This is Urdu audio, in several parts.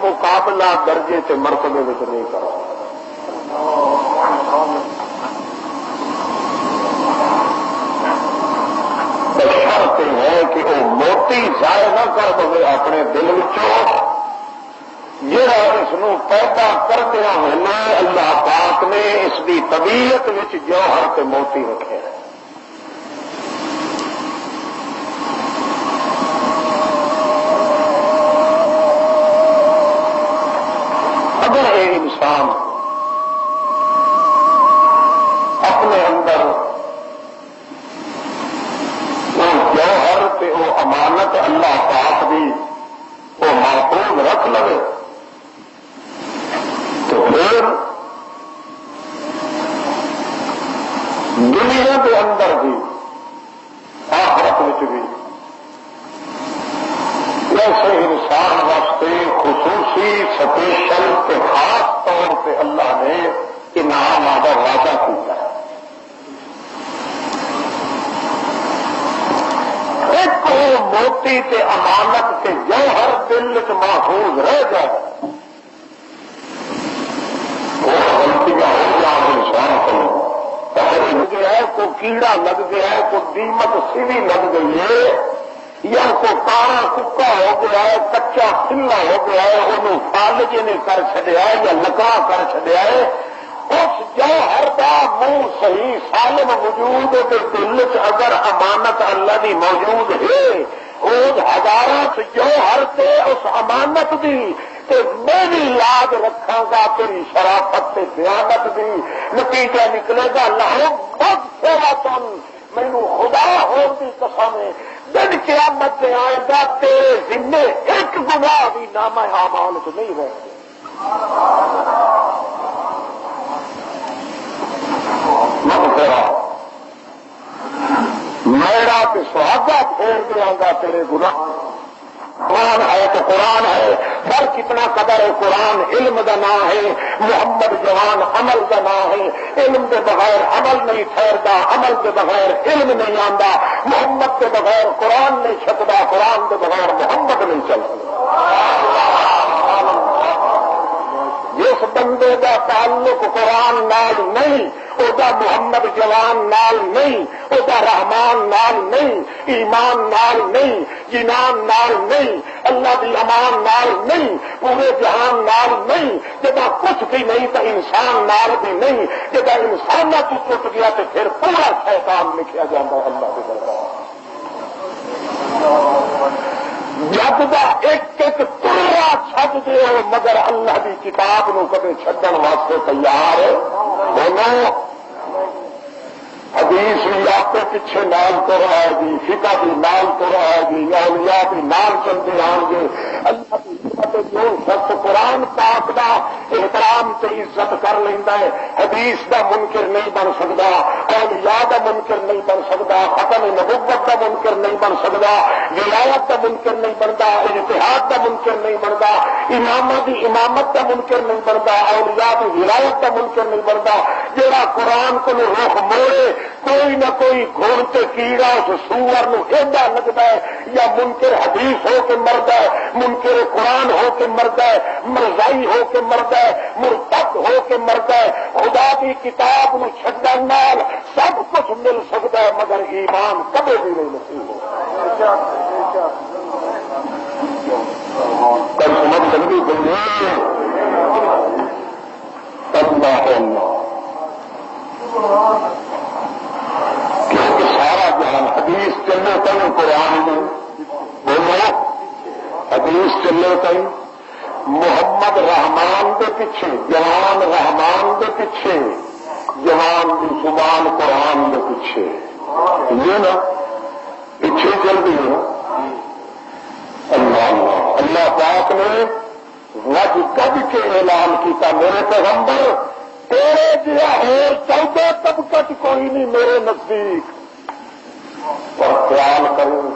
مقابلہ درجے سے مرتبے میں نہیں کرو. شرط ہے کہ وہ موتی ضائع نہ کر دے اپنے دل جہاں اس پیدا کردیا ہوئے اللہ پاک نے اس کی طبیعت جوہر تے موتی رکھے. اگر یہ انسان اپنے اندر وہ جوہر تے وہ امانت اللہ پاک دی وہ محفوظ رکھ لے تو پھر دنیا کے اندر بھی آخرت بھی ایسے انسان واسطے خصوصی سپیشل کے خاص طور پہ اللہ نے انعام آدھا وعدہ کیا ہے. ایک وہ موتی تے امانت کے جوہر دل چ محفوظ رہ جائے لگ گیا ہے کوئی کیڑا لگ گیا ہے کوئی دیمک سیوی لگ گئی ہے یا کوئی کاڑا ککا ہو گیا ہے کچا کھلا ہو گیا ہے انہوں فالج نے کر چڑیا ہے یا لکڑا کر چڑیا ہے اس جوہر کا منہ صحیح سالم موجود کے دل چ اگر امانت اللہ دی موجود ہے اس ہزاروں جوہر سے اس امانت دی میں بھی لاج رکھاں گا تیری شرافت سے دیانت بھی نتیجہ نکلے گا لاہوں بہت سیوا تم مینو خدا ہون کی قسم دن قیامت سے آئے گا تیرے ذمے ایک گناہ بھی نامہ اعمال تو نہیں رہے گے. میرا تو سہاگا پھیر دیا گا تیرے گناہ. قرآن ہے تو قرآن ہے پر کتنا قدر ہے قرآن علم کا نام ہے محمد جوان عمل کا نام ہے علم کے بغیر عمل نہیں ٹھہرتا عمل کے بغیر علم نہیں آتا محمد کے بغیر قرآن نہیں چھپتا قرآن کے بغیر محمد نہیں چلتا. جس بندے کا تعلق قرآن نال نہیں وہ محمد جوان نال نہیں وہ رحمان نال نہیں ایمان نال نہیں جنان نال نہیں اللہ دی امان نال نہیں پورے جہان نال نہیں جب کچھ بھی نہیں تو انسان نال بھی نہیں جب انسان تو ٹوٹ گیا تو پھر پورا شیطان لکھا جاتا ہے اللہ کے دربار. جب دا ایک ایک ٹکڑا چھڈ دے مگر اللہ کی کتاب نو کبھی چھڈن واسطے تیار ہونا. حدیث بھی آپ کے پیچھے نال تو رہے گی فقہ بھی نال تو رہے گی اولیاء بھی نال چلتے آئیں گے. اللہ کی جو شخص قرآن پاک دا احترام سے عزت کر لینا ہے حدیث دا منکر نہیں بن سکتا اولیاء دا منکر نہیں بن سکتا ختم نبوت دا منکر نہیں بن سکتا ولایت دا منکر نہیں بنتا اجتہاد دا منکر نہیں بنتا امامہ دی امامت دا منکر نہیں بنتا اولیاء دی ولایت دا منکر نہیں بنتا. جہاں قرآن کو رخ موڑے کوئی نہ کوئی گھوڑ کے کیڑا اس سور نو ایڈا لگتا ہے یا منکر حدیث ہو کے مرتا ہے منکر قرآن ہو کے مرتا ہے مرزائی ہو کے مرتا ہے مرتد ہو کے مرتا ہے. خدا کی کتاب نو چھڈن نال سب کچھ مل سکتا ہے مگر ایمان کبھی بھی نہیں نصیب ہوگا. کل سمجھ لگی کیونکہ سارا جہان حدیث چلے تین قرآن میں بولو حدیث چلے تین محمد رحمان کے پیچھے جوان رحمان کے پیچھے جوان کی زبان قرآن کے پیچھے یہ نا پیچھے چل رہی ہے. اللہ پاک نے وج کب کے اعلان کیا میرے پیغمبر تیرے جہاں اور 14 طبقت کوئی نہیں میرے نزدیک اور خیال کروں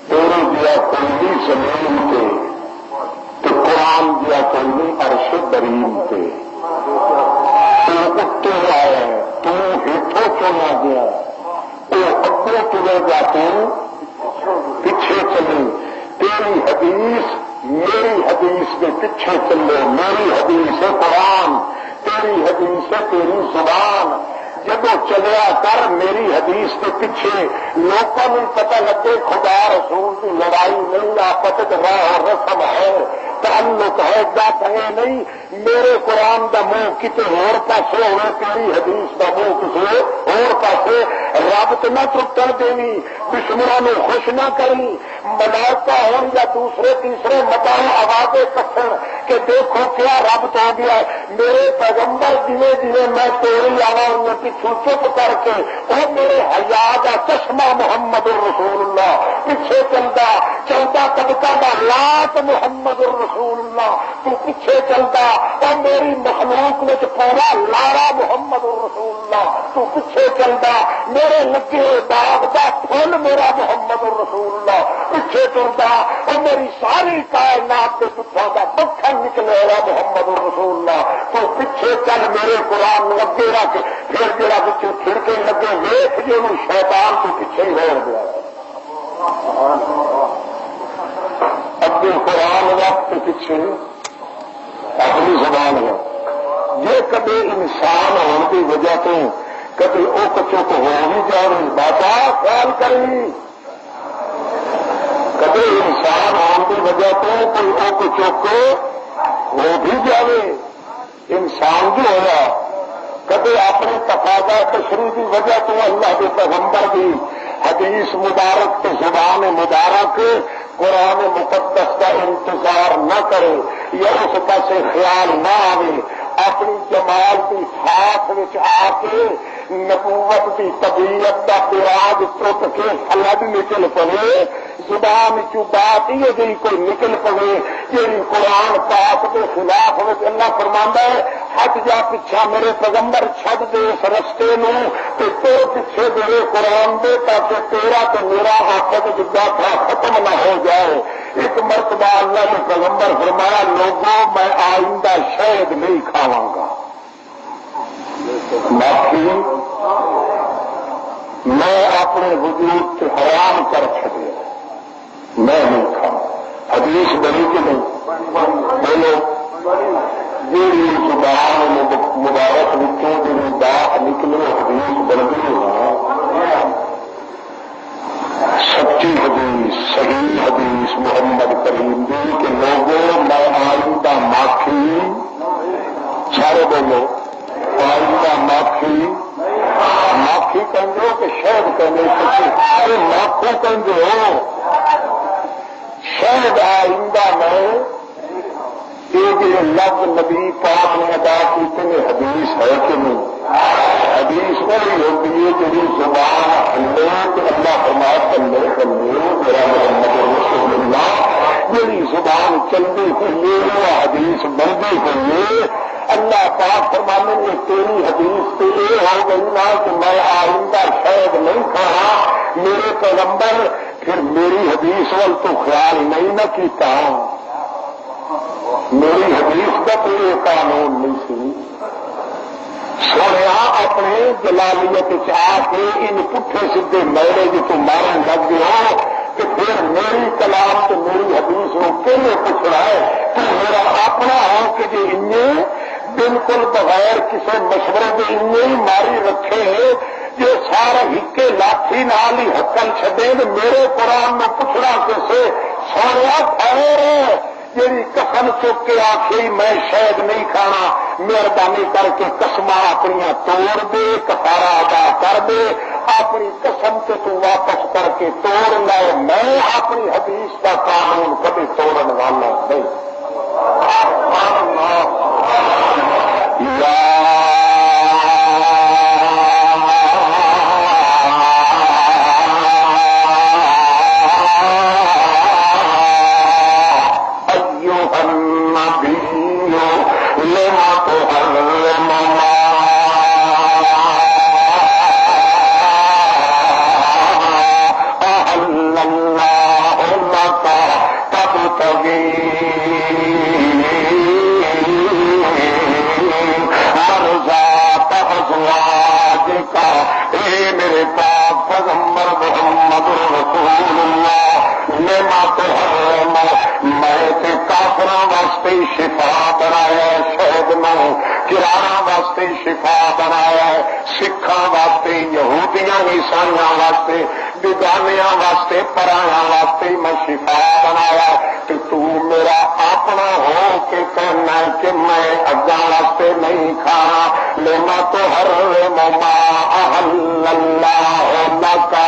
تیرے جہاں کوئی نہیں زمین کے تو قرآن جہاں کوئی نہیں عرش کریم کے تو اتنے آیا تو ہیٹھوں چلا گیا وہ اگوں تلے گا تو پیچھے چلے. تیری حدیث میری حدیث کے پیچھے چلے. میری حدیث ہے قرآن تیری حدیث ہے تیری زبان جب چلیا کر میری حدیث کے پیچھے لوگوں کو پتہ لگے خدا رسول کی لڑائی نہیں، آپس راہ اور رسم ہے، تعلق ہے، گت ہے نہیں، میرے قرآن دا منہ کسی اور پاسے ہوئے، تیری حدیث دا منہ کسی اور پاسے، رب تو نہ ٹوٹن دینی، دشمنوں نے خوش نہ کرنی، ملائکہ ہوں یا دوسرے تیسرے متاؤں آوازیں کسن کہ دیکھو کیا رب تو ہو گیا ہے، میرے پیغمبر جیوے جیوے میں توڑی آوا انہیں پیچھو چپ کر کے وہ میرے حیا کا چشمہ محمد الرسول اللہ پیچھے چلتا چلتا کدکا کا لات محمد الرسول اللہ تو پیچھے چلتا اور میری مخلوق میں پورا لارا محمد الرسول اللہ تو پیچھے چلتا میرے لگے باغ کا پھول میرا محمد الرسول اللہ پیچھے چلتا اور میری ساری کائنات کے پچھوں کا پکھن نکلے گا محمد الرسول اللہ تو پیچھے چل میرے قرآن لگے رکھ پھر جڑا پیچھے کھڑکے لگے ویخ جی وہ شیطان تو پیچھے ہی رہ گیا اگے قرآن وقت پیچھے اپنی زبان ہے یہ کبھی انسان ہونے کی وجہ تو کبھی اک چک ہو بھی جائے بابا خیال کرنی کبھی انسان ہونے کی وجہ تو کوئی اک چک ہو بھی جائے انسان بھی ہوا کبھی اپنے تقاضا تشریح کی وجہ تو اللہ کے پیغمبر کی حدیث مبارک کے زبان مبارک قرآن مقدس کا انتظار نہ کرے یا اس پاسے خیال نہ آئے اپنی جمال کی ساتھ آ کے نبوت کی طبیعت کا پیراج ٹوٹ کے فلد نکل پڑے زبان چ بات یہ جی کوئی نکل پڑے جی قرآن پاک کے خلاف اللہ فرماندا ہے ہٹ جا پیچھا میرے پیغمبر چھڈ دے اس رستے نو تے پیچھے میرے قرآن دے تاکہ تیرا تو میرا آپس جدا تھا ختم نہ ہو جائے ایک مرتبہ اللہ نے پیغمبر فرمایا لوگوں میں آئندہ شہد نہیں کھاواں گا میں اپنے وجود سے حرام کر چکے میں نہیں کھاؤں حدیث بنی کہ نہیں بولو جی زبان مبارک بچوں جی بات نکلے حدیث بن گئی سچی حدیث صحیح حدیث محمد کریم دی کہ لوگوں میں آئندہ معافی سارے بولو آئندہ معافی کہو کہ شہد کہنے ارے معافو کہو شہد آئندہ میں یہ لفظ نبی پاک نے ادا کی حدیث ہے کہ نہیں حدیث وہی ہوتی ہے جی زبان اللہ فرمایا کلے میرا محمد رسول اللہ میری زبان چلتی ہوئی وہ حدیث بنتی ہوئی اللہ پاک فرمانے میں تیری حدیث تو یہ ہو گئی نا کہ میں آئندہ شاید نہیں کھانا میرے پیغمبر پھر میری حدیث وال تو خیال نہیں نہ کیتا میری حدیث کا تو یہ قانون نہیں سی سونے اپنے جلالیت آ کے ان پٹھے سیدھے میرے جو تو مارن لگ گیا کہ پھر میری کلام تو میری حدیث کو کیوں پوچھنا ہے تو میرا اپنا ہو کہ جی انہیں بالکل بغیر کسی مشورے کے انہیں ہی ماری رکھے جو سارا ہکے لاٹھی نال ہی حکل چھڈے میرے قرآن میں پوچھنا کیسے سارا خیر جیڑی قسم چک کے آخی میں شاید نہیں کھانا مہربانی کر کے قسماں اپنی توڑ دے کفارہ ادا کر دے اپنی قسم سے تو واپس کر کے توڑ لے میں اپنی حدیث کا قانون کبھی توڑن والا نہیں شفا بنایا شہد نو کرارا واسطے شفا بنایا ہے، سکھاں واسطے، یہودیاں عیسائیاں واسطے، بیگانیاں واسطے، پرایاں واسطے میں شفا بنایا ہے۔ تو میرا اپنا ہو کے کہنا ہے کہ میں اگاں واسطے نہیں کھانا، لینا تو ہر مما احل اللہ لکا،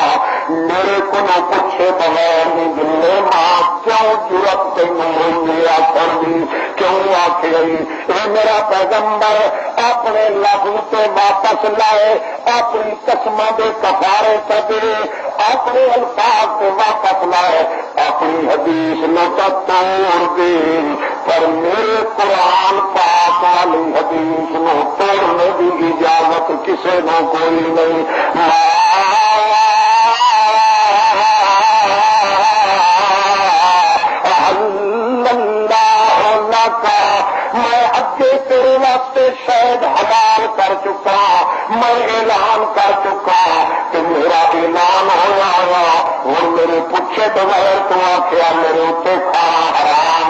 میرے کو نہ پوچھے بغیر نہیں دلے ماں کیوں جرت تینوں ہوئی آخر دی، کیوں آخ گئی اے میرا پیغمبر اپنے لفظ سے واپس لائے، اپنی قسموں کے کفارے کرے، اپنے الفاظ سے واپس لائے، اپنی حدیث نہ توڑ دے، پر میرے قرآن پاک والی حدیث نو توڑنے کی اجازت کسی نو کوئی نہیں۔ میں اگے تیرے واسطے شاید حلال کر چکا، میں اعلان کر چکا کہ میرا اعلان ہوا ہوں میرے پوچھے بغیر تو آخیا میرے اتنے کھانا حرام،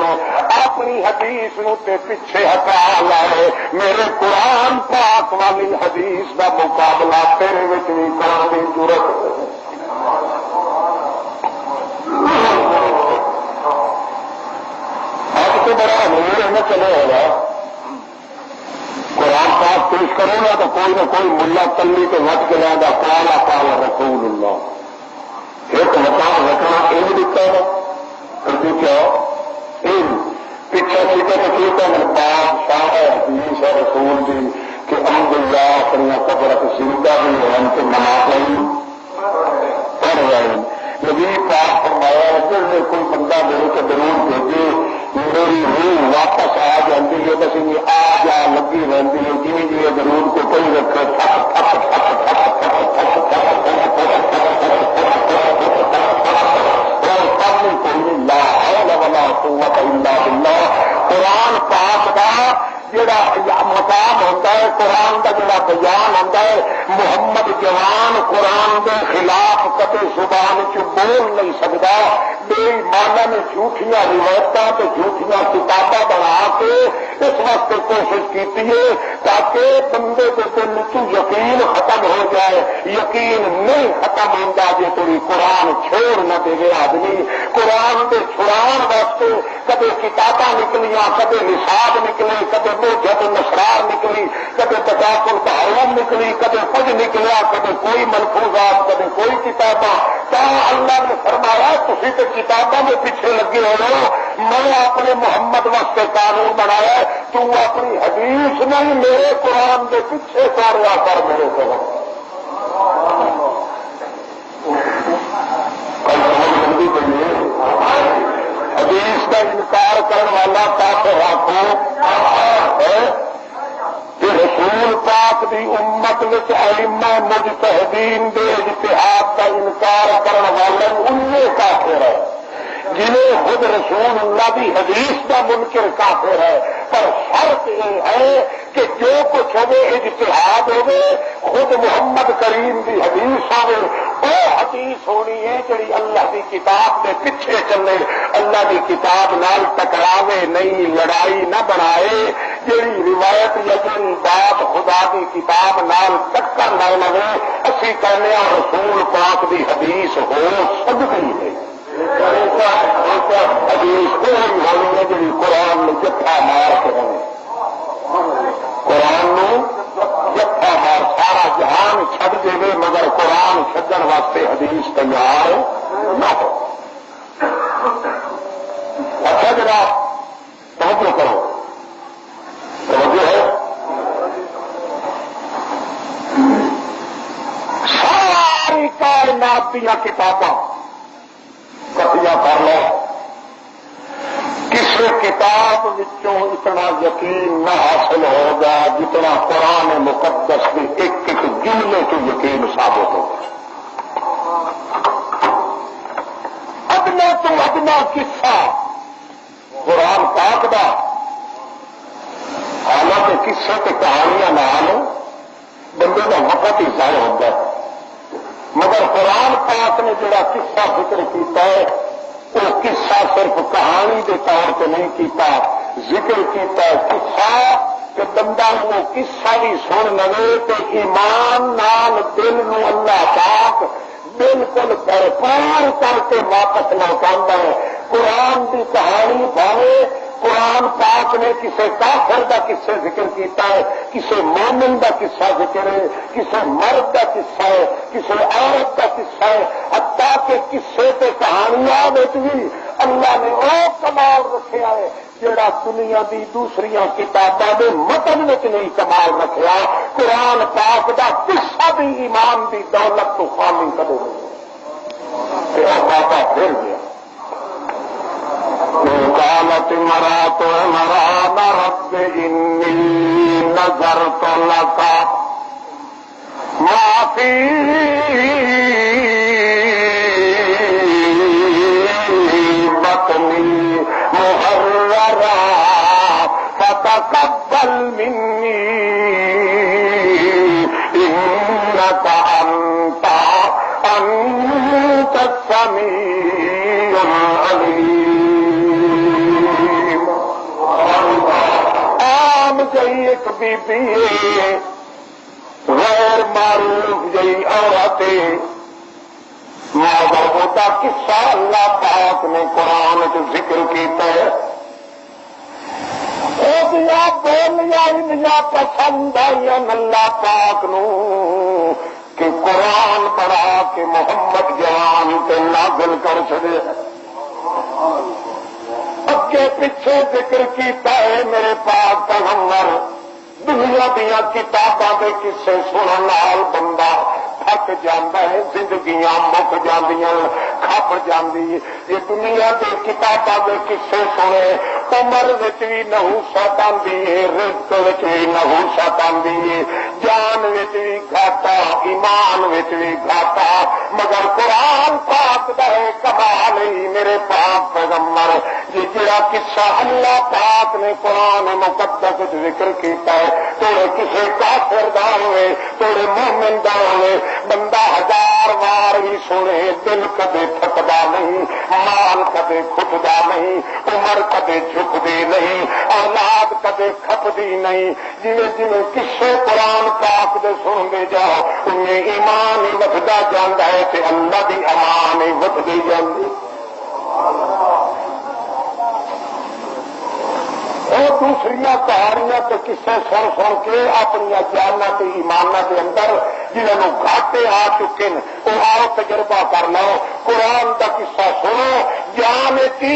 اپنی حدیث نو تے پیچھے ہٹا لائے، میرے قرآن پاک والی حدیث کا مقابلہ تیرے وچ بھی کرنے کی ضرورت ہے۔ تو بڑا امیر نہ چلے ہوگا، قرآن پاک پیش کروں گا تو کوئی نہ کوئی ملا تلی کے وٹ کے لائے گا کالا کالا رسول اللہ، ایک مقام رکھنا ان دکھتا ہے کیا پیچھے سیٹے تو ٹھیک ہے میرے بادشاہ ہے حدیث ہے رسول دی کہ امد اللہ اپنی قبرت سیدھا بھی ہے ہم کے منا گئی پڑھ رہے نبی پاک فرمایا جس نے کوئی بندہ میرے کو ضرور بھیجے میری روح واپس آ جاتی ہے، بس آ جا لگی رہتی ہے، جی جی ضرور کو کوئی رکھے قرآن پاک کا جڑا مقام ہوتا ہے، قرآن کا جڑا بیان ہوتا ہے، محمد جوان قرآن کے خلاف کبھی زبان چ بول نہیں سکتا، بے ایمانہ نے جھوٹیاں روایتاں تو جھوٹیاں کتاباں بنا کے اس وقت کوشش کی تاکہ بندے کے دل تو یقین ختم ہو جائے، یقین نہیں ختم ہوتا جی تھی قرآن چھوڑ نہ دے گے آدمی، قرآن کے چھڑان واسطے کبھی کتاباں نکلیاں، کبھی نصاب نکلے، کبھی موجد نسرار نکلی، کبھی بذاق البحرون نکلی، کبھی کچھ نکلیا، کبھی کوئی ملفوظات، کبھی کوئی کتاباں، تو اللہ نے فرمایا تھی تو کتابوں کے پیچھے لگے ہو، میں اپنے محمد واسطے قانون بنایا، تو اپنی حدیث نہیں میرے قرآن کے پیچھے کاریا کر میرے کو حدیث کا انکار کرنے والا کافر آخو کہ رسول پاک دی امت وچ ائمہ مجتہدین دے اجتہاد کا انکار کرنے والا انہیں کافر ہے، جنہیں خود رسول اللہ کی حدیث کا منکر کافر ہے، پر شرط یہ ہے کہ جو کچھ ہوئے اجتہاد ہوئے خود محمد کریم کی حدیث ہوئے، وہ حدیث ہونی ہے جڑی اللہ کی کتاب کے پیچھے چلے، اللہ کی کتاب نال ٹکراوے نہیں، لڑائی نہ بنائے، جڑی روایت یا جڑی بات خدا کی کتاب نال ٹکر نہ لگے، اسی کہنے رسول پاک کی حدیث ہو سکتی ہے، حدیث کوئی ہونی ہے جی قرآن میں جتھا مار کے ہونے، قرآن میں جتھا مار سارا جہان چھڈ دے مگر قرآن چھڈن واسطے حدیث تیار نہ ہو۔ اچھا جناب توجہ کرو، توجہ ہے، ساری کائنات دیا کتاباں کٹیا کر لو، کسی کتاب وچوں اتنا یقین نہ حاصل ہوگا جتنا قرآن مقدس کے ایک ایک جملے تو یقین ثابت ہوگا۔ ادنا تو ادنا قصہ قرآن پاک دا، حالانکہ قصے تے کہانیاں نال بندے کا وقت ہی ضائع ہوتا ہے، مگر قرآن پاک نے جڑا قصہ ذکر کیتا ہے وہ قصہ صرف کہانی کے طور پہ نہیں کیتا، ذکر کیتا ہے قصہ کہ بندہ وہ قصہ بھی سن لے تو ایمان نال دل نو اللہ پاک بالکل بھرپور کر کے واپس لوٹا ہے. قرآن کی کہانی بھاوے قرآن پاک نے کسی کافر کا قصے ذکر کیتا ہے، کسی مومن کا قصہ ذکر ہے، کسی مرد کا قصہ ہے، کسی عورت کا قصہ ہے، حتیٰ کہ قصے تے کہانیاں بھی اللہ نے وہ کمال رکھا ہے جڑا دنیا دی دوسری کتاباں دے متن وچ نہیں کمال رکھا. قرآن پاک دا قصہ بھی ایمان دی دولت تو خالی کدے نہیں بابا پھر گیا. قالت امرأة عمران رب إني نذرت لك ما في بطني محررا فتقبل مني إنك أنت السميع العليم. جی ایک بی بی غیر معروف جی عورت ماں باپ کا قصہ اللہ پاک نے قرآن سے ذکر کیتا ہے. بولیاں انیاں پسند آئی اللہ پاک نو کہ قرآن پڑھا کے محمد جوان تے نازل کر چڑے. اگے پیچھے ذکر کیتا ہے میرے پاک پیغمبر دنیا دیا کتاباں دے قصے سنن نال بندہ تھک جاندا ہے، زندگیاں مک جاندیاں کھپ جاندی. یہ دنیا دے کتاباں دے قصے سنے عمر وچ بھی نحوست آندی ہے، رزق وچ بھی نحوست آندی ہے، جان وچ بھی گھاٹا، ایمان وچ بھی گھاٹا. مگر قرآن پاک دا ہے کمال ہی میرے پاک پیغمبر یہ جڑا قصہ اللہ پاک نے قرآن مقدس وچ ذکر کیتا ہے توڑے کسی کافر دا ہوئے توڑے مومن دا ہوئے بندہ ہزار وار بھی سنے دل کدے تھکدا نہیں، مال کدے کھٹدا نہیں، عمر کدے جھکدی نہیں، اولاد کدے کھپدی نہیں. جویں جویں قصے قرآن پاک دے سنتے جاؤ انہیں ایمان ہی وکھدا جاندا ہے تے اللہ دی امان ہی وکھدی جاندی. وہ دوسری کہانیاں تو قصے سن سن کے اپنی جانا کے ایمانہ کے اندر جنہوں گھاٹے آ چکے ہیں وہ آؤ تجربہ کر لو. قرآن کا قصہ سنو، جان چی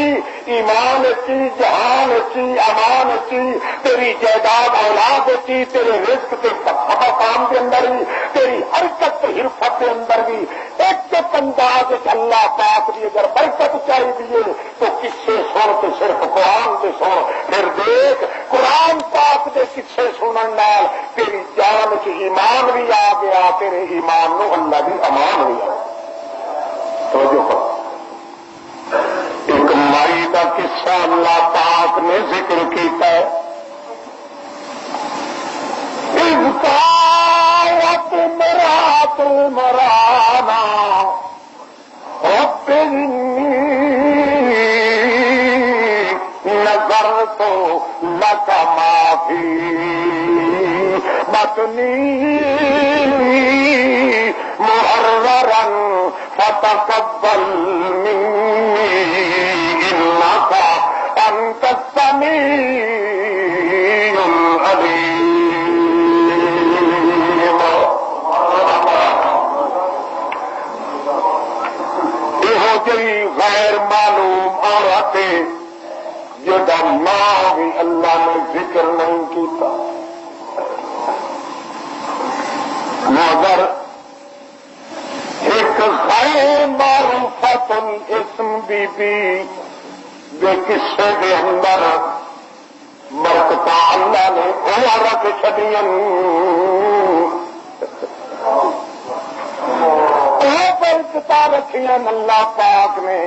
ایمان چی جہان چی امان چی تیری جائیداد اولاد چی تیرے رزق کے کام کے اندر بھی تیری حرکت حرفت کے اندر بھی ایک ایک انداز اللہ پاک بھی اگر برکت چاہیے تو قصے سن کے صرف قرآن کے سن. پھر دیکھ قرآن پاک کے قصے سنن نال تیری جان چ ایمان بھی آ گیا، تیرے ایمان نو اللہ بھی امان بھی آ. ایک مائی کا قصہ اللہ پاک نے ذکر کیتا ہے. قالت امرأة عمران رب إني نذرت لك ما في بطني محررا فتقبل مني إنك أنت السميع العليم. غیر معلوم عورت جدا ماں بھی اللہ نے ذکر نہیں کیتا مگر ایک غیر معروفت اسم بی بی دے قصے کے اندر برکت اللہ نے وہ رکھ چھڈیاں برکتاں رکھیاں اللہ پاک نے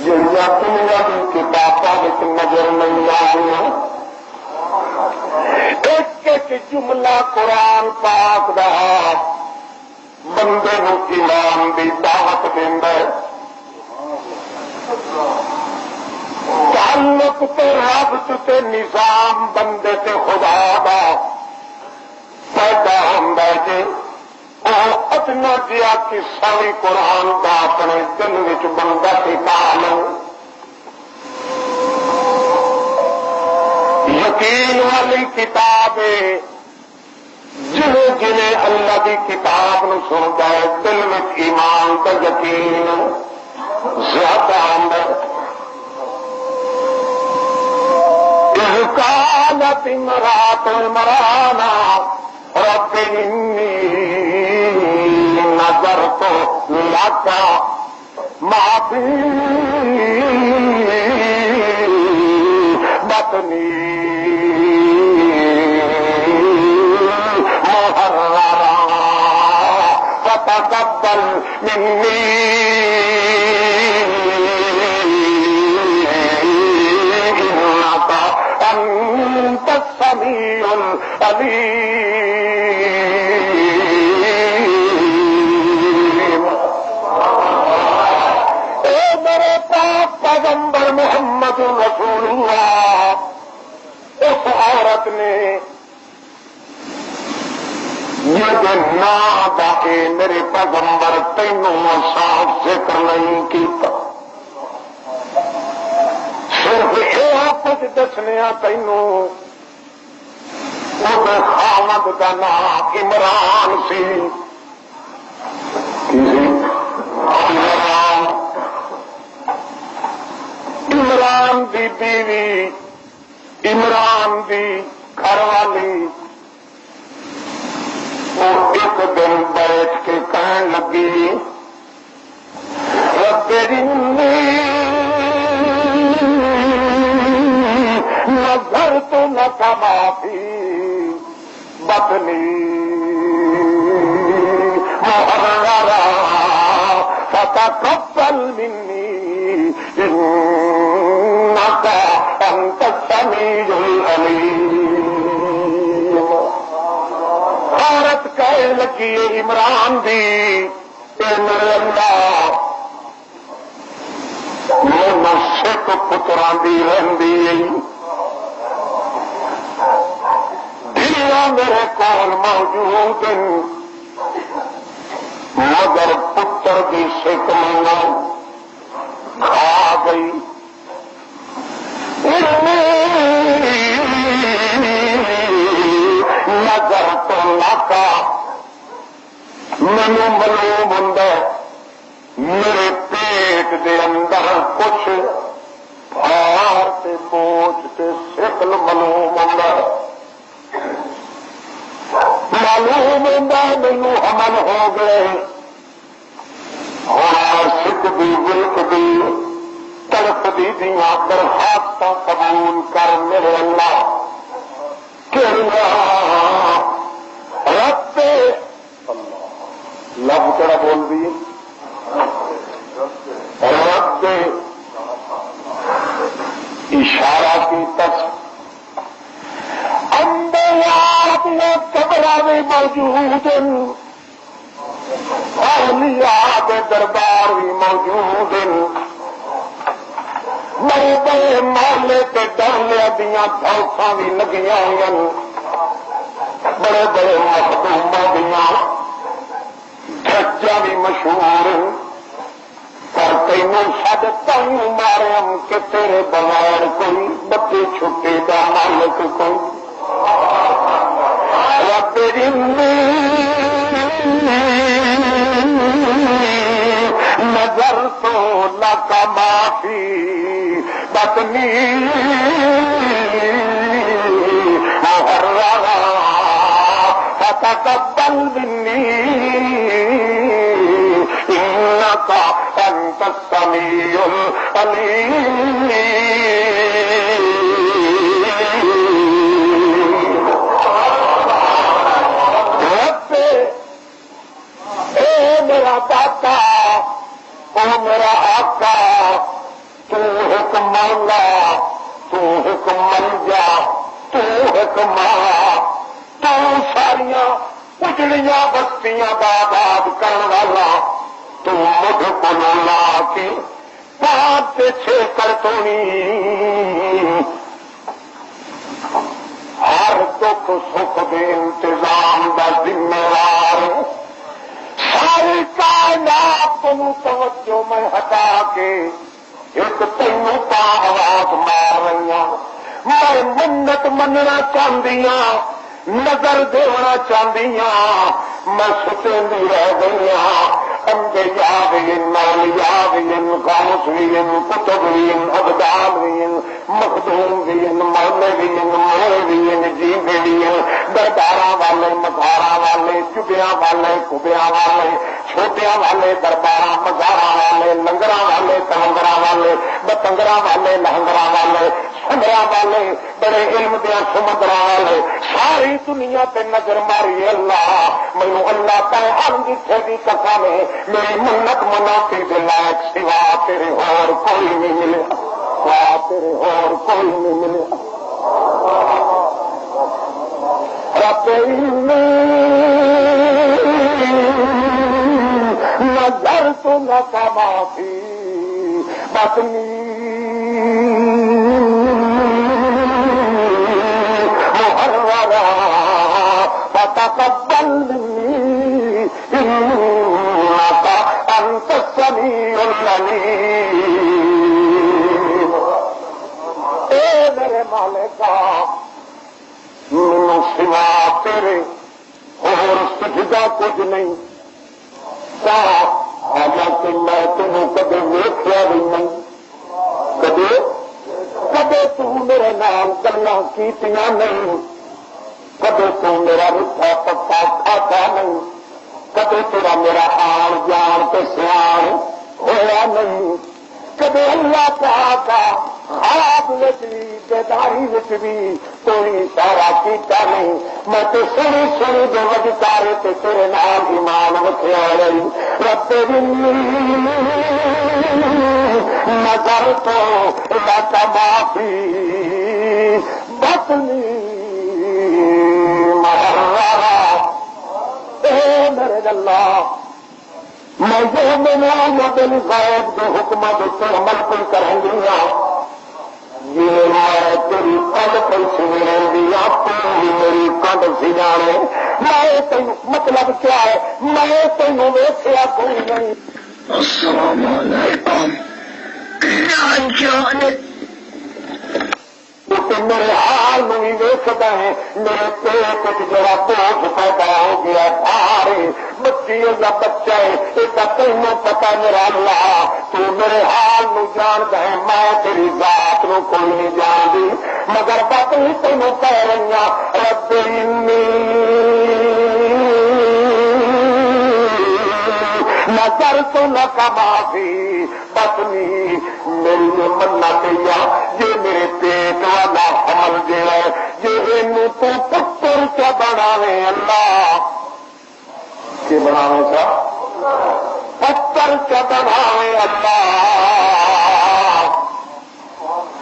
جہاں دنیا کی کتابوں نظر نہیں آئی. ایک ایک جملہ قرآن پاک دا بندے نو ایمان دی دعوت دیندا ہے. تعلق تے رابط تے نظام بندے تے خدا دا پیدا ہوندا جے وہ اتنا جہا قصہ بھی قرآن دا اپنے دل وچ بندہ ٹکا لو یقین والی کتاب ہے جنہیں اللہ کی کتاب نو سنتا ہے دل میں ایمان کا یقین زیادہ آمد قالت امرأۃ عمران رب انی نذرت لک ما فی بطنی فتقبل مني إنك أنت السميع العليم. اے میرے پاک پیغمبر محمد رسول اللہ اس عورت نے یہ نا باقی میرے پیغمبر تینوں صاف ذکر نہیں کیتا صرف یہ کچھ دسنے تینوں وہ خامد کا نام عمران سی عمران دی بیوی عمران دی گھر والی وہ ایک دن بیٹھ کے کہنے لگی رب انی نذرت لک ما فی بطنی محررا فتقبل منی انک انت السمیع العلیم. عورت کہنے لگی عمران دی اے میرے اللہ میں سکھ پتراں دی رہندی دھیاں میرے کول موجود مگر پتر دی سکھ میں کھا گئی. نظر تو لاکا مینو معلوم ہوں میرے پیٹ دے اندر کچھ بھار تے بوجھ تے شکل معلوم ہوں مینو حمل ہو گئے اور سکھ دی ولک دی تڑپ دی دیاں درخواست قبول کر میرے اللہ رب لب کہڑا بول دی رب اشارہ کی تس انبیاء دے قبرہ بھی موجود اولیاء دے دربار بھی موجود بڑے بڑے محلے تے ڈرلے دیاں پھوساں بھی لگیاں ہوئی بڑے بڑے مخدوماں دیاں دھجاں بھی مشہور پر تینوں سد تینوں مارم کہ تیرے بغیر کوئی بتی چھٹی دا مالک کوئی رب انی نظر تو لک ما فی بطنی محررا فتقبل منی انک انت السمیع العلیم. رب اے میرا داتا او میرا آقا تو ایک مولا تو ایک منجا تو ایک ماں تو ساریاں اجڑیاں بستیاں کا آباد کرنے والا تو مجھ کو لا کے 5 سے 6 کرتونی مننا چاہدیاں نظر دیونا چاہدیاں میں ستیندی رہ گئی انبیاء بھی اولیاء بھی غوث بھی کتب بھی ابدال بھی مخدوم بھی مونے بھی موئے بھی جیوے بھی درباراں والے مزاراں والے چبیاں والے کبیاں والے چھوٹیاں والے درباراں مزاراں والے لنگراں والے تلنگراں والے بتنگراں والے لہنگراں والے سمراں والے بڑے علم دیا سمندراں والے ساری دنیا پہ نظر ماری اللہ مینوں اللہ پہ ہم جتھے بھی قسم ہے میری منت مناتی دے لائق سوا تیرے اور کوئی نہیں ملے سوا تیرے اور کوئی نہیں ملے رب نظر تو نہ کمافی بطنی محررا فتقبل منی انك انت السميع العليم اے میرے مالکا مینوں سوا تیرے اور سجدہ کچھ نہیں حالانکہ میں تمہیں کدے ویکھیا بھی نہیں کدے تو میرے نام گلاں کیتیاں نہیں کدے تو میرا روٹا پکا کھاتا نہیں کدے تیرا میرا حال جان تے سیان ہویا نہیں کدے اللہ پاک خواب وچ بھی بیداری وچ بھی کوئی اشارہ کیتا نہیں میں تے سنی سنی دے وجکارے تے تیرے نام ایمان رکھیا رہی رب نظر تو لک معافی بطنی محررا اے میرے اللہ میں جو دل غائب کے حکمت سے عمل کوئی کریں گی یہ میں تیری کنڈ پہ سنیں دی آپ بھی میری کنڈ سجانے میں تینوں مطلب کیا ہے میں تینوں ویکھیا کوئی نہیں السلام علیکم میرے حال میں بھی ویکھتا ہے میرے پیٹ جڑا بوجھ پیدا ہو گیا سارے بچی کا بچہ ہے یہ تینوں پتا میرا اللہ تو میرے حال میں جانتا ہے میں تیری ذات نو کوئی نہیں جانتی مگر بات ہی تینوں کہہ رہی ہوں رب نظر تو نہ کمافی بطنی میری مننا پیا جی میرے پیٹ والا حمل جو ہے جی تو پتر کیا بناوے اللہ کی بناوے سا پتر کیا بناوے اللہ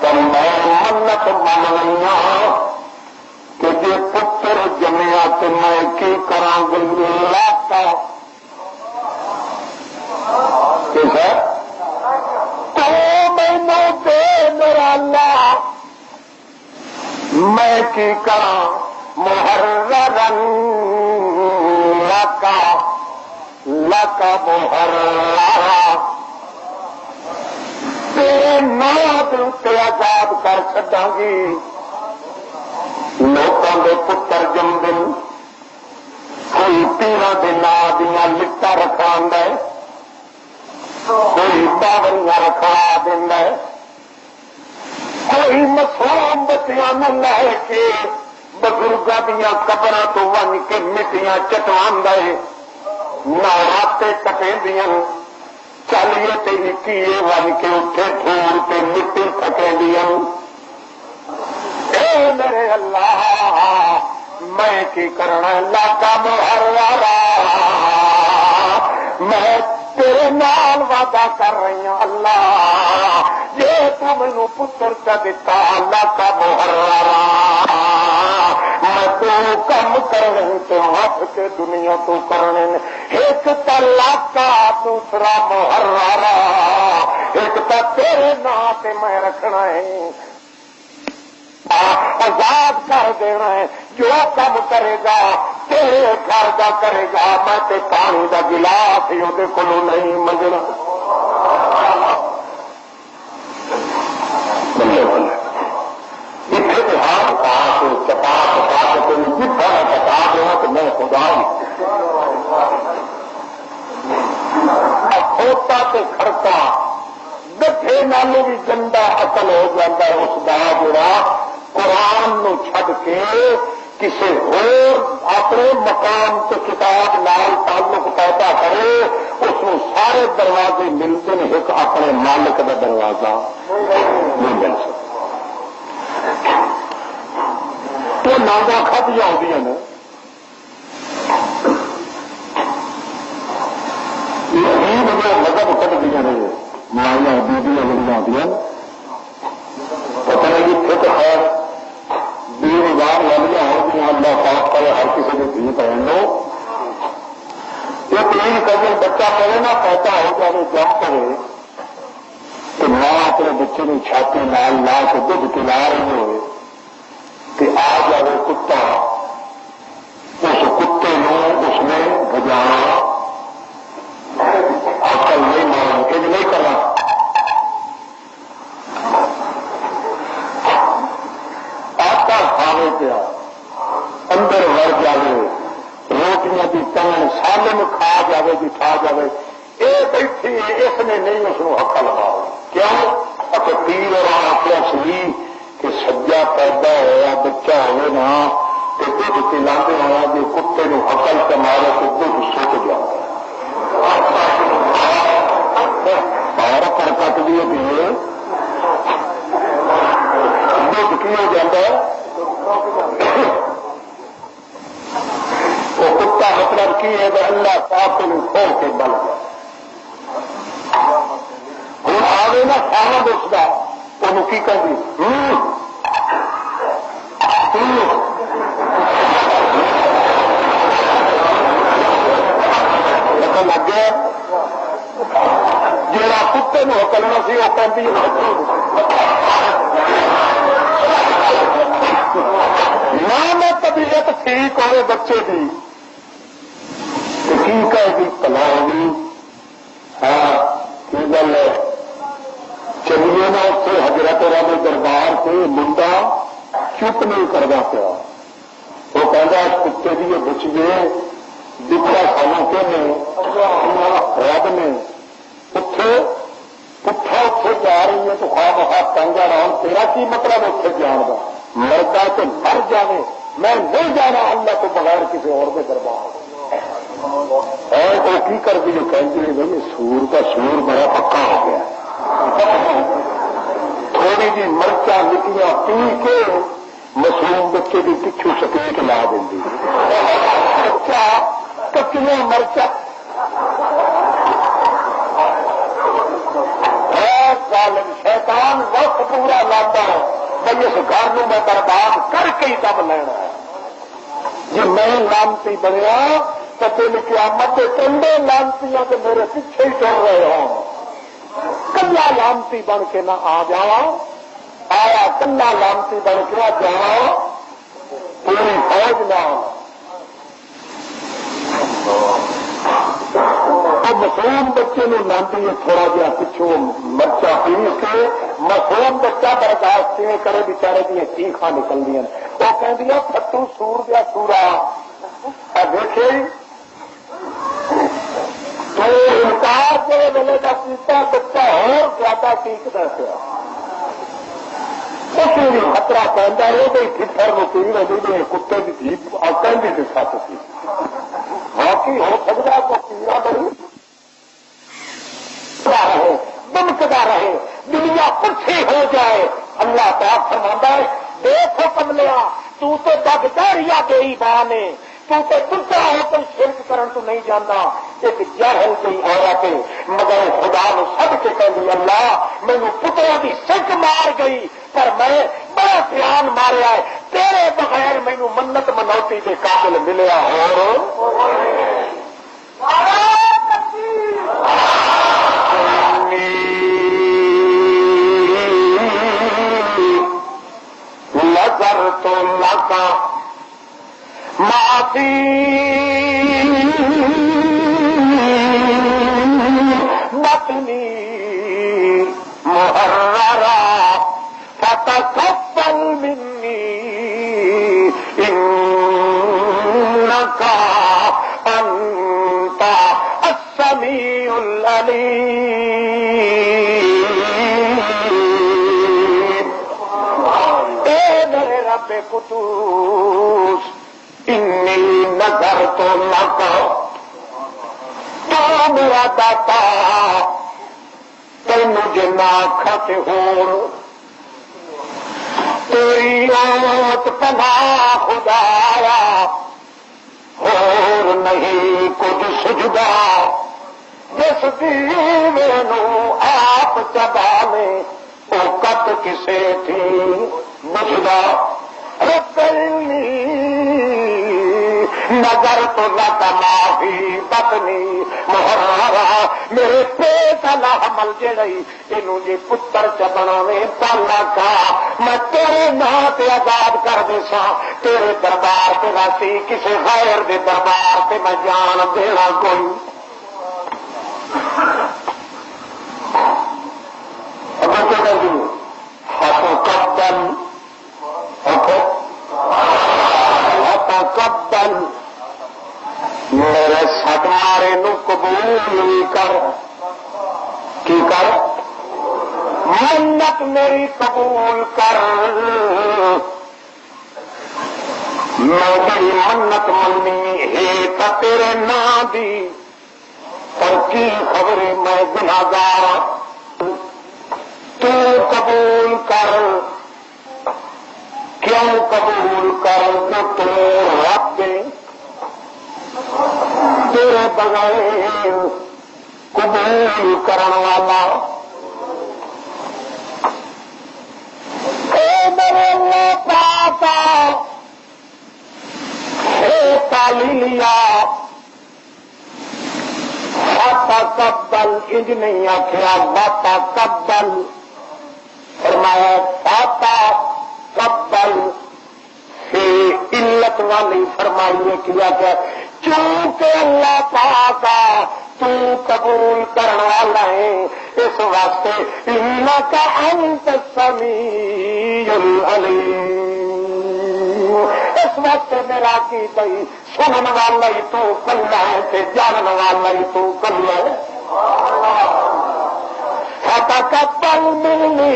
تو میں منت من رہی کہ جی پتر جمیا تو میں کی کراں گی لاتا تو مینو دے میرا اللہ میں کی کراں محررن لکا محررا تیرے نام تے آزاد کر چڈاں گی لوگوں کے پتر جمدن کوئی پیروں کے نام دیا لٹا رکھا ہے کوئی باوریاں رکھا دینا ہے کوئی مسوم بچیاں لے کے بزرگوں دیا قبر تو ون کے مٹیاں چٹوا ہے ناراتے کٹے دیا چلیے تیے ون کے اٹھے ٹھور کے مٹی کٹے دیا اے میرے اللہ میں کی کرنا لاکا محررا میں تیرے نال وعدہ کر رہی ہوں اللہ جے تو مینو پتر کا دیتا اللہ کا محررا میں تو کم کرنے تو ہاتھ کے دنیا تو کرنے ایک تا لاکا دوسرا محررا ایک تا تیرے نام تے میں رکھنا ہے آزاد کر دینا ہے جو کم کرے گا تیرے گھر کا کرے گا میں تے پانی کا گلاس ہی وہ کو نہیں منگنا بلے بلے اتنے ہاتھ خدائی کھوتا تے کھڑتا گٹھے نالوں بھی گندا عقل ہو جاتا ہے اس دا جڑا قرآن نو چھڈ کے کسی اور اپنے مقام سے کتاب نال تعلق پیدا کرے اس کو سارے دروازے ملتے ہیں ایک اپنے مالک کا دروازہ نہیں مل سکتا تو ناگا کھپ جاتی ہیں مذہب کٹ دیا نے مائیاں بیبیاں بڑی آتی ہیں پتہ نہیں فٹ ہے بیروزگار والیاں ہو گیا اللہ پاک کرے ہر کسی نے دھی پہن لو یہ تین کزن بچہ پڑے نا پیدا ہو جائے جم کرے تو ماں اپنے بچے نے چھاتی نال لا کے دودھ پلا رہی ہوئے کہ آ جائے کتا اس کتے اس نے بجانا عقل نہیں مانو کہ نہیں کرنا آٹا کھانے پیا اندر وڑ جائے روٹیاں کی تن سالن کھا جائے جی کھا جائے یہ بیٹھی اس نے نہیں اس کو حق لگاؤ کیوں پیر اور آخر سی کہ سجا پیدا ہوا بچہ ہوئے نا کہ دودھ پلانے والا جی کتے نو حقل سے مارے تو دودھ سک جاتا اور پر کٹ دیے پیے دودھ کی ہو جاتا ہے وہ کتا مطلب کی ہے کہ اللہ پاک کو کھو کے بل گیا ہوں آگے نا کھانا دوسرا وہ کی کر دی لگ گیا جا کتے نو کرنا سی وہ کہتی نہ طبیعت ٹھیک ہوئے بچے کی کی کہے گی پلا ہوگی ہاں کی گل ہے چلیے نا اتنے حضرت رب دربار سے منڈا چپ نہیں کرتا پیا وہ کہتا کتے کی یہ بچ گئے دکھا سانو کہ رب نے اتے پٹھا اتے جا رہی ہے تو خواب خواب تنگا رہا تیرا کی مطلب اتنے جان کا مردا تو مر جائے میں نہیں جانا اللہ تو بغیر کسی اور کے دربار وہ کی کر دی جو کہتی ہے بھائی سور کا سور بڑا پکا ہو گیا تھوڑی جی مرچا لکیاں پی کے معصوم بچے کی پچھو سکیٹ لا دیں بچہ کچیاں مرچا شیطان وقت پورا لاتا ہے بھائی اس گھر میں برباد کر کے ہی دم لینا ہے جی میں لانتی بنیا تو دل قیامت کنڈے لانتیاں تو میرے پیچھے ہی چل رہے ہوں کلا لانتی بن کے نہ آ جاؤ آیا کلا لانتی بن کے آ جاؤ پوری فوج نہ معصوم بچے نو لاندی ہے تھوڑا جہا پچھوں مرچا پی کے معصوم بچہ برداشت کرے بچارے دیا چیخاں نکل دیا وہ کہہ پتو سور دیا سورا دیکھے تو انکار کے ویلے کا پیتا بچہ اور زیادہ چیختا پیا اس بھی خطرہ پہنتا ہے بھائی ٹھر میں پی رہی کتے کی جیپ کہیں بھی سات تھی باقی ہو سکتا تو پیڑا بڑی رہے دمکدا رہے دنیا کچھ ہی ہو جائے اللہ پاک فرماتا ہے دیکھو کملیا تو دگ داریا بے ایمان ہے تو دوسرا ہو کوئی شرک کرن تو نہیں جاننا ایک جہل گئی عورت مگر خدا نے سب کے کہہ اللہ مینو پتروں کی سک مار گئی پر میں بڑا دھیان ماریا ہے تیرے بغیر مینو منت منوتی کے قابل ملیا نظر تو لگا معافی بطنی محررہ فتقبل منی انکا رب قدوس انی نظرت لک تو میرا داتا تینوں جے نہ کھتے ہون تیری اوت پناہ خدایا اور نہیں کچھ سجدا جس دیوے نو آپ چبانے او کت کسے تھی بجدا ربنی نظر تو لتا معافی بطنی محرارا میرے پیٹ اللہ حمل جڑی انہوں جی پتر چبنا میں پالا کا میں تیرے نام تے آزاد کر دے سا تیرے دربار تے راسی کسے غیر دے دربار تے میں جان دینا کوئی قبل میرے ستارے نو قبول کر کی کر منت میری قبول کر میں میری منت مننی ہے تو تیرے نام دی پر کی خبر میں گناہگار تو قبول کر کیوں قبول کر جو تو رب تیرے بغیر قبول کرن والا اے میرے اللہ پاکا اے تعلیلیا فتقبل انج نہیں آخیا فتقبل فرمایا فتقبل سے علت والی فرمائیے کیا گیا چونکہ اللہ پاکا تو قبول کرنے والا ہے اس واسطے انک انت السمیع العلیم اس واسطے میرا کی بھائی سنن والا ہی تو کلا ہے تے جانن والا ہی تو کلا ہے فتقبل منی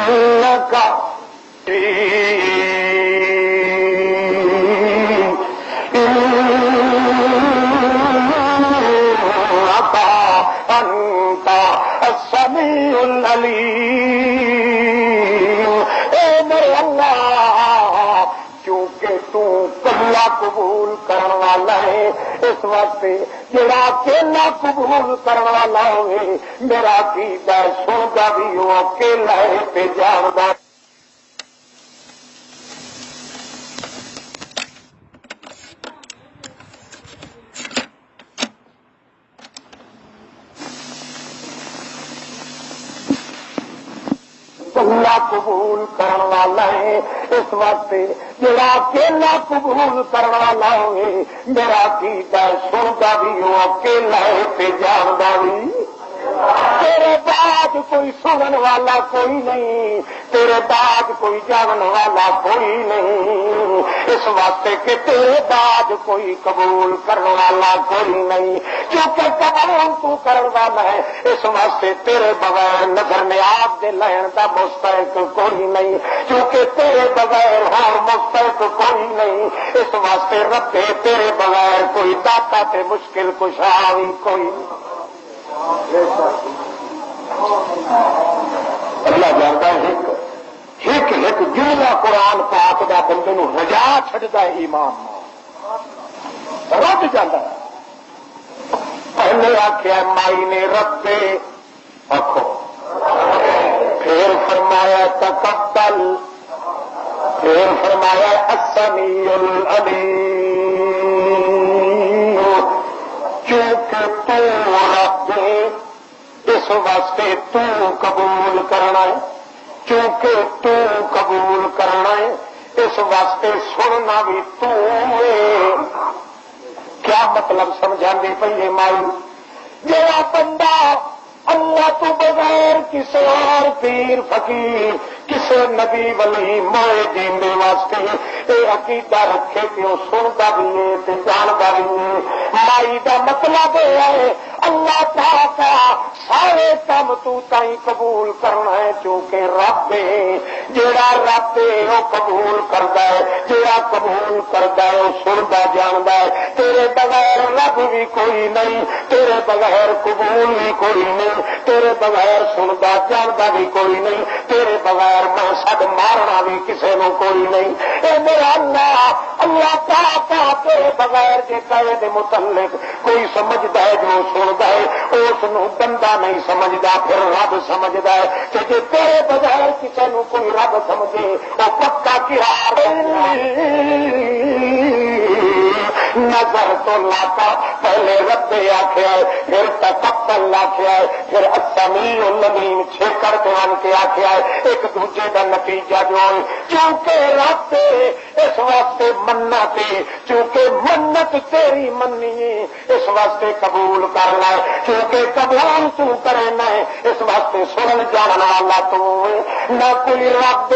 انک انت السمیع العلیم اے میرے اللہ کیونکہ تو کلا قبول کرن والا ہے اس واسطے جڑا اکیلا قبول کرن والا ہوئے میرا عقیدہ سندا بھی وہ اکیلا ہے تے جاندا اللہ قبول کرن والا ہے اس واسطے جڑا اکیلا قبول کرن والا ہوئے میرا عقیدہ سندا بھی وہ اکیلا ہے تے جاندا بھی تیرے بعد کوئی سنن والا کوئی نہیں تیرے بعد کوئی جانن والا کوئی نہیں اس واسطے کہ تیرے بعد کوئی قبول کرنے والا کوئی نہیں کیونکہ قبول تو کرنے والا ہے اس واسطے تیرے بغیر نظر نیاز دے لین دا مستحق کوئی نہیں کیونکہ تیرے بغیر اور مستحق کوئی نہیں اس واسطے رب تیرے بغیر کوئی داتا تے مشکل کشا بھی کوئی نہیں اللہ جانتا ہے ایک جملہ قرآن پاک دا بندے نو رجا چھڈدا ہے ایمان رب جاندا ہے پہلے آخیا مائی نے رب آخو پھر فرمایا تقبل پھر فرمایا السمیع العلیم چونکہ تو رب اس واسطے تو قبول کرنا ہے چونکہ تو قبول کرنا ہے اس واسطے سننا بھی تو ہے کیا مطلب سمجھا دی پئی ہے مائی جڑا بندہ اللہ تو بغیر کسی اور پیر فقیر کسی نبی ولی موئے جیندے واسطے اے عقیدہ رکھے کہ وہ سنتا بھی ہے تے جانتا بھی ہے مائی دا مطلب ہے اللہ پاک سارے کام تو تائیں قبول کرنا ہے چونکہ رب ہے، جیڑا رب ہے وہ قبول کردا ہے، جیڑا قبول کردا ہے وہ سندا جاندا ہے۔ تیرے بغیر رب بھی کوئی نہیں، تیرے بغیر قبول بھی کوئی نہیں، تیرے بغیر سندا جاندا بھی کوئی نہیں، تیرے بغیر مقصد مارنا بھی کسے نو کوئی نہیں۔ اے میرا اللہ پاک تیرے بغیر جے کہے دے متعلق کوئی سمجھدا ہے جو سندا ہے اس نو بندہ نہیں سمجھدا، پھر رب سمجھدا ہے کہ جے تیرے بغیر کسے نو کوئی رب سمجھے وہ پکا قرار نظر تو لاتا، پہلے رب آخیا ہے، پھر تقبل آخیا ہے، پھر السمیع العلیم چھیکڑ کے آن کے آخیا ہے۔ ایک دوجے کا نتیجہ جو ہے چونکہ رب اس واسطے مننا تے، چونکہ منت تیری مننی ہے اس واسطے قبول کرنا ہے، کیونکہ قبول تو کرنا ہے اس واسطے سن جاننا والا تو ہے۔ نہ کوئی رب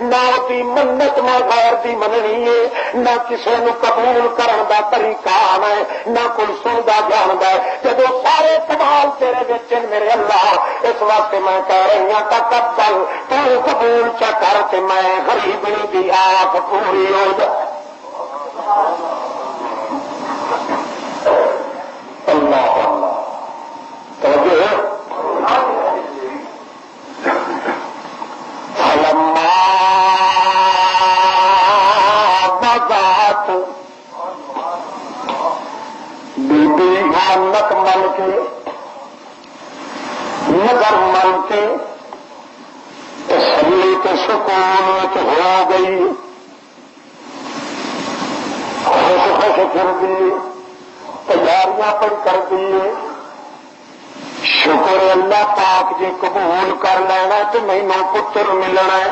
نہ دی منت نہ غیر دی مننی ہے، نہ کسی نو قبول کرن دا طریقہ آنا ہے، نہ کوئی سندا جاندا ہے۔ جب سارے کمال تیرے وچ میرے اللہ، اس واسطے میں کہہ رہی ہوں تقبل، تو قبول چا کر تے میں غریبی دی آف پوری ہو جائے۔ اللہ اللہ توجہ فلما بذات بی بی نک من کے نظر من کے تسلی کے سکون ہو گئی، خوش خوش پھر دی، تیاریاں پر کر دی، شکر اللہ پاک جی قبول کر لینا تو مینوں پتر ملنا ہے۔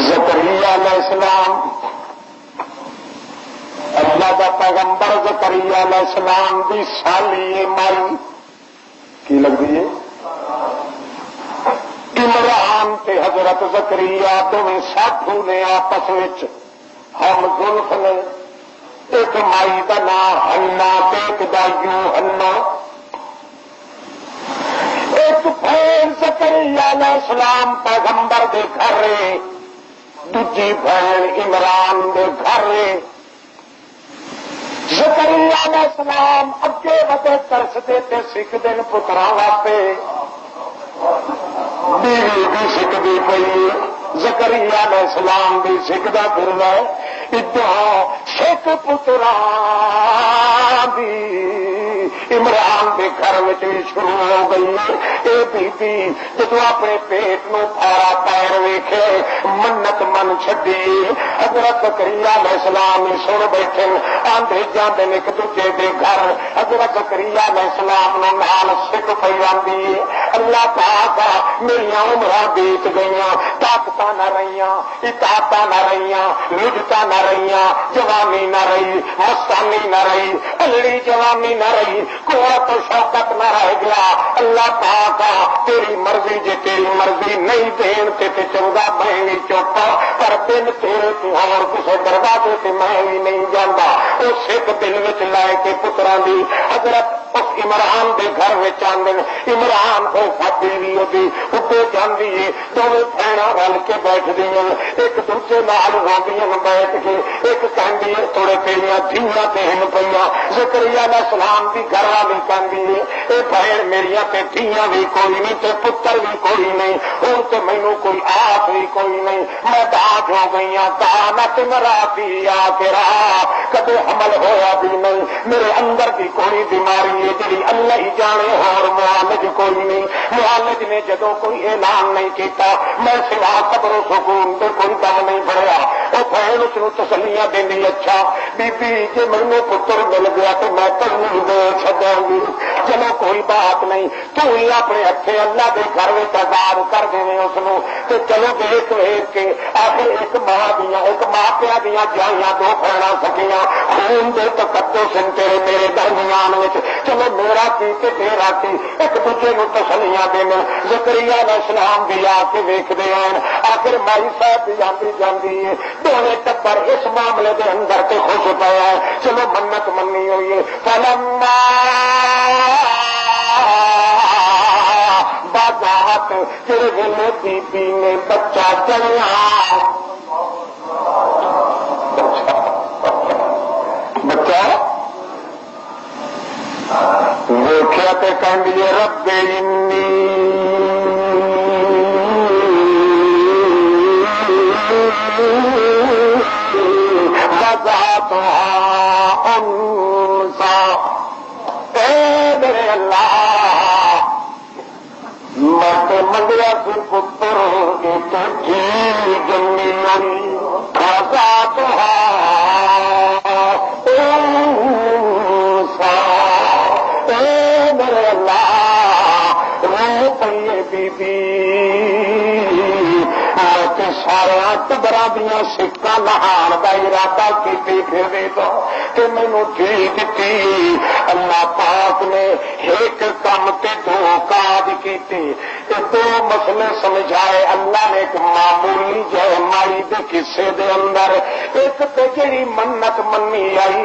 زکریا علیہ السلام اللہ دا پیغمبر زکریا علیہ السلام دی سالی مائی کی لگتی ہے عمران تے حضرت زکریا دونوں ساتھو نے آپس وچ ہم زلف نے، ایک مائی دا نام ہنا تے ایک دا یوحنا، ایک بہن زکریا علیہ السلام پیغمبر دے گھر رہے، دوجی بہن عمران دے گھر رہے۔ زکریا علیہ السلام اگے ودے ترسدے تے سکھدے پتراں واسطے، بیوی بھی سکھدی پئی، زکریا علیہ السلام بھی سکھدا پھردا ہے، ادھا سکھ پتراں دی عمران دے گھر وچ شروع ہو گئی۔ اے بی بی جدو اپنے پیٹ نو پھارا پیر ویکھے منت من چھڈی، حضرت زکریا علیہ السلام سن بیٹھے آندے جاندے ایک دوجے دے گھر، حضرت زکریا علیہ السلام نو نال سکھ پئی آندی، اللہ پاک میریاں عمراں بیت گئیاں، طاقتاں نہ رہیاں، اطاعتاں نہ رہیاں، لجتاں نہ رہیاں، جوانی نہ رہی، مستانی نہ رہی، الڑی جوانی نہ رہی، قوت و شوقت نہ رہ گیا۔ اللہ پاک تیری مرضی جے تیری مرضی نہیں دین تے چنگا میں بھی چپ، پر دن تیرے تے اور کسے دروازے تے میں بھی نہیں جاندا۔ وہ سکھ دل وچ لے کے پتراں دی حضرت اس عمران دے گھر وچ آندے، عمران کو بیوی دی اڈے جاندی ہے، دونوں بہناں رل کے بیٹھدیاں، ایک دوجے نال روندیاں بیٹھ کے، ایک کہندی ہے تھوڑے تیریاں دھیاں دہن پئیاں، زکریا علیہ السلام دی گھر والی کہندی ہے اے بہن میریاں تے دھیاں بھی کوئی نہیں تے پتر بھی کوئی نہیں، ہن تے مینوں کوئی آس بھی کوئی نہیں، میں داغ ہو گئیاں، کانت مراتی آ کے راہ کدے حمل ہویا بھی نہیں، میرے اندر بھی کوئی بیماری ہے جڑی اللہ ہی جانے، اور معالج کوئی نہیں۔ معالج نے جدو کوئی اعلان نہیں کیتا، میں سوا صبر و سکون دے کوئی دم نہیں پڑیا۔ وہ بہن اس تسلیاں دینی، اچھا بی بی جی مینوں پتر مل گیا تو میں تینوں دے چھڈاں گی، چلو کوئی بات نہیں، تو ہی اپنے ہتھے اللہ دے گھر وچ آزاد کر دیویں اس نوں، تے چلو دیکھ ویکھ کے آخر ایک ماں دیاں ایک ماں پیو دیاں جائیاں دو بہناں سکیاں، خون دے تقدس تیرے میرے درمیان وچ چلو میرا کی کہ تیرا کی، ایک دوسرے کو تسلیاں دینے۔ زکریا علیہ السلام بھی آ کے ویکھدے ہیں، آخر مائی صاحب بھی آندی جاندی ہے، دونوں ٹبر اس معاملے دے اندر تے خوش پیا ہے، چلو منت منی ہوئی ہے۔ فلما بات پھر ویلے بی بی نے بچہ چلیا، بچہ دیکھا تو کہندی ہے رب انی وضعتها انثى، اے میرے اللہ میں منگیا سی پتر ایک جی جمی نہیں، وضعتها انثى، اے میرے اللہ رو پئی بی بی، سارے ٹبرا دیا سکا نہان کا ارادہ کی پھر تو مینو جی دیتی۔ اللہ پاک نے ایک کام تے دو کاج کیتے، دو مسئلے سمجھائے اللہ نے۔ ایک معمولی جائے مائی دے قصے دے اندر، ایک تے جڑی منت منی آئی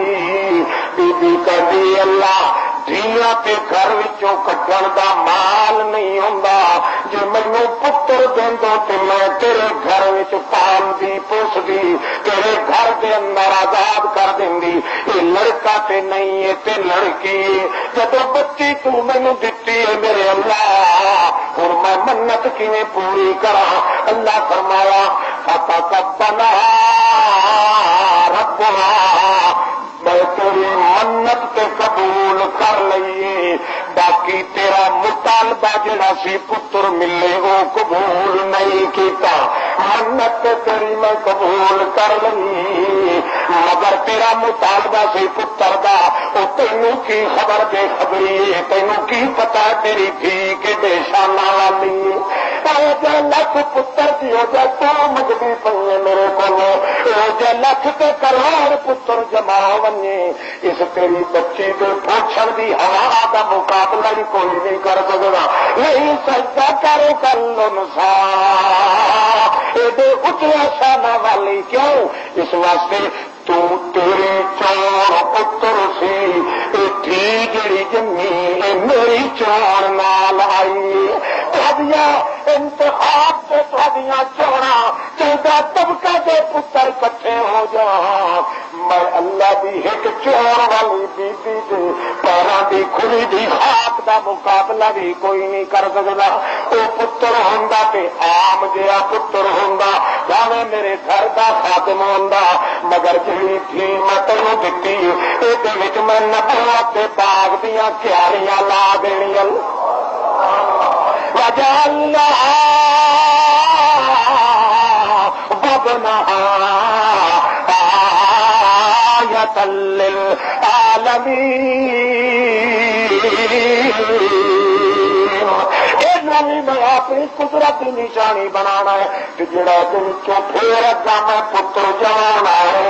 بی بی کہندی اللہ دھیاں تے گھر وچوں کڈن دا مال نہیں ہوندا، جے مینوں پتر دیندو تے میں تیرے گھر وچ پالدی پوسدی، تیرے گھر دے اندر آزاد کر دیندی۔ یہ لڑکا تے نہیں ہے تے لڑکی، جدو بچی تو مینوں دتی ہے میرے اللہ، ہن میں منت کیویں پوری کراں؟ اللہ فرمایا فتقبلها ربها، میں تیری منت تے قبول کر لئیے، باقی تیرا مطالبہ جڑا سی پتر ملے وہ قبول نہیں کیتا۔ منت تے تیری میں قبول کر لئی، مگر تیرا مطالبہ سی پتر دا، او تینوں کی خبر بے خبری، تینوں کی پتا تیری تھی کہ بے شانہ والی جے لکھ پتر کی ہو جائے تو مجبی پہ میرے کو جے لکھ تے کروڑ پتر جما ونجے، اس تیری بچی کے پوچھن دی ہوا کا مقابلہ ہی کوئی نہیں کر سکتا۔ نہیں سجدہ کرو کر لو نسا ایڈے اچیا شانہ والی کیوں؟ اس واسطے تو تیری چون پتر سی تھی جڑی جمی میری چون نال آئی، تھوڑیاں انتخاب سے تھوڑیاں چونا چودہ طبقہ کے پتر کٹھے ہو جان، میں اللہ دی ایک چون والی بی بی دے پیراں دی کھڑی دی خاک دا مقابلہ بھی کوئی نہیں کر سکتا۔ وہ پتر ہوندا تے عام جہا پتر ہوندا، بھاویں میرے گھر دا خادم ہوندا، مگر جڑی تھی میں تینوں دتی یہ میں نبوت کے باغ دیا کیاریاں لا دینیاں۔ وجعلنا وابنها آية للعالمين، میں اپنی قدرت کی نشانی بنانا ہے کہ جڑا دل پھر اگا میں پتر جانا ہے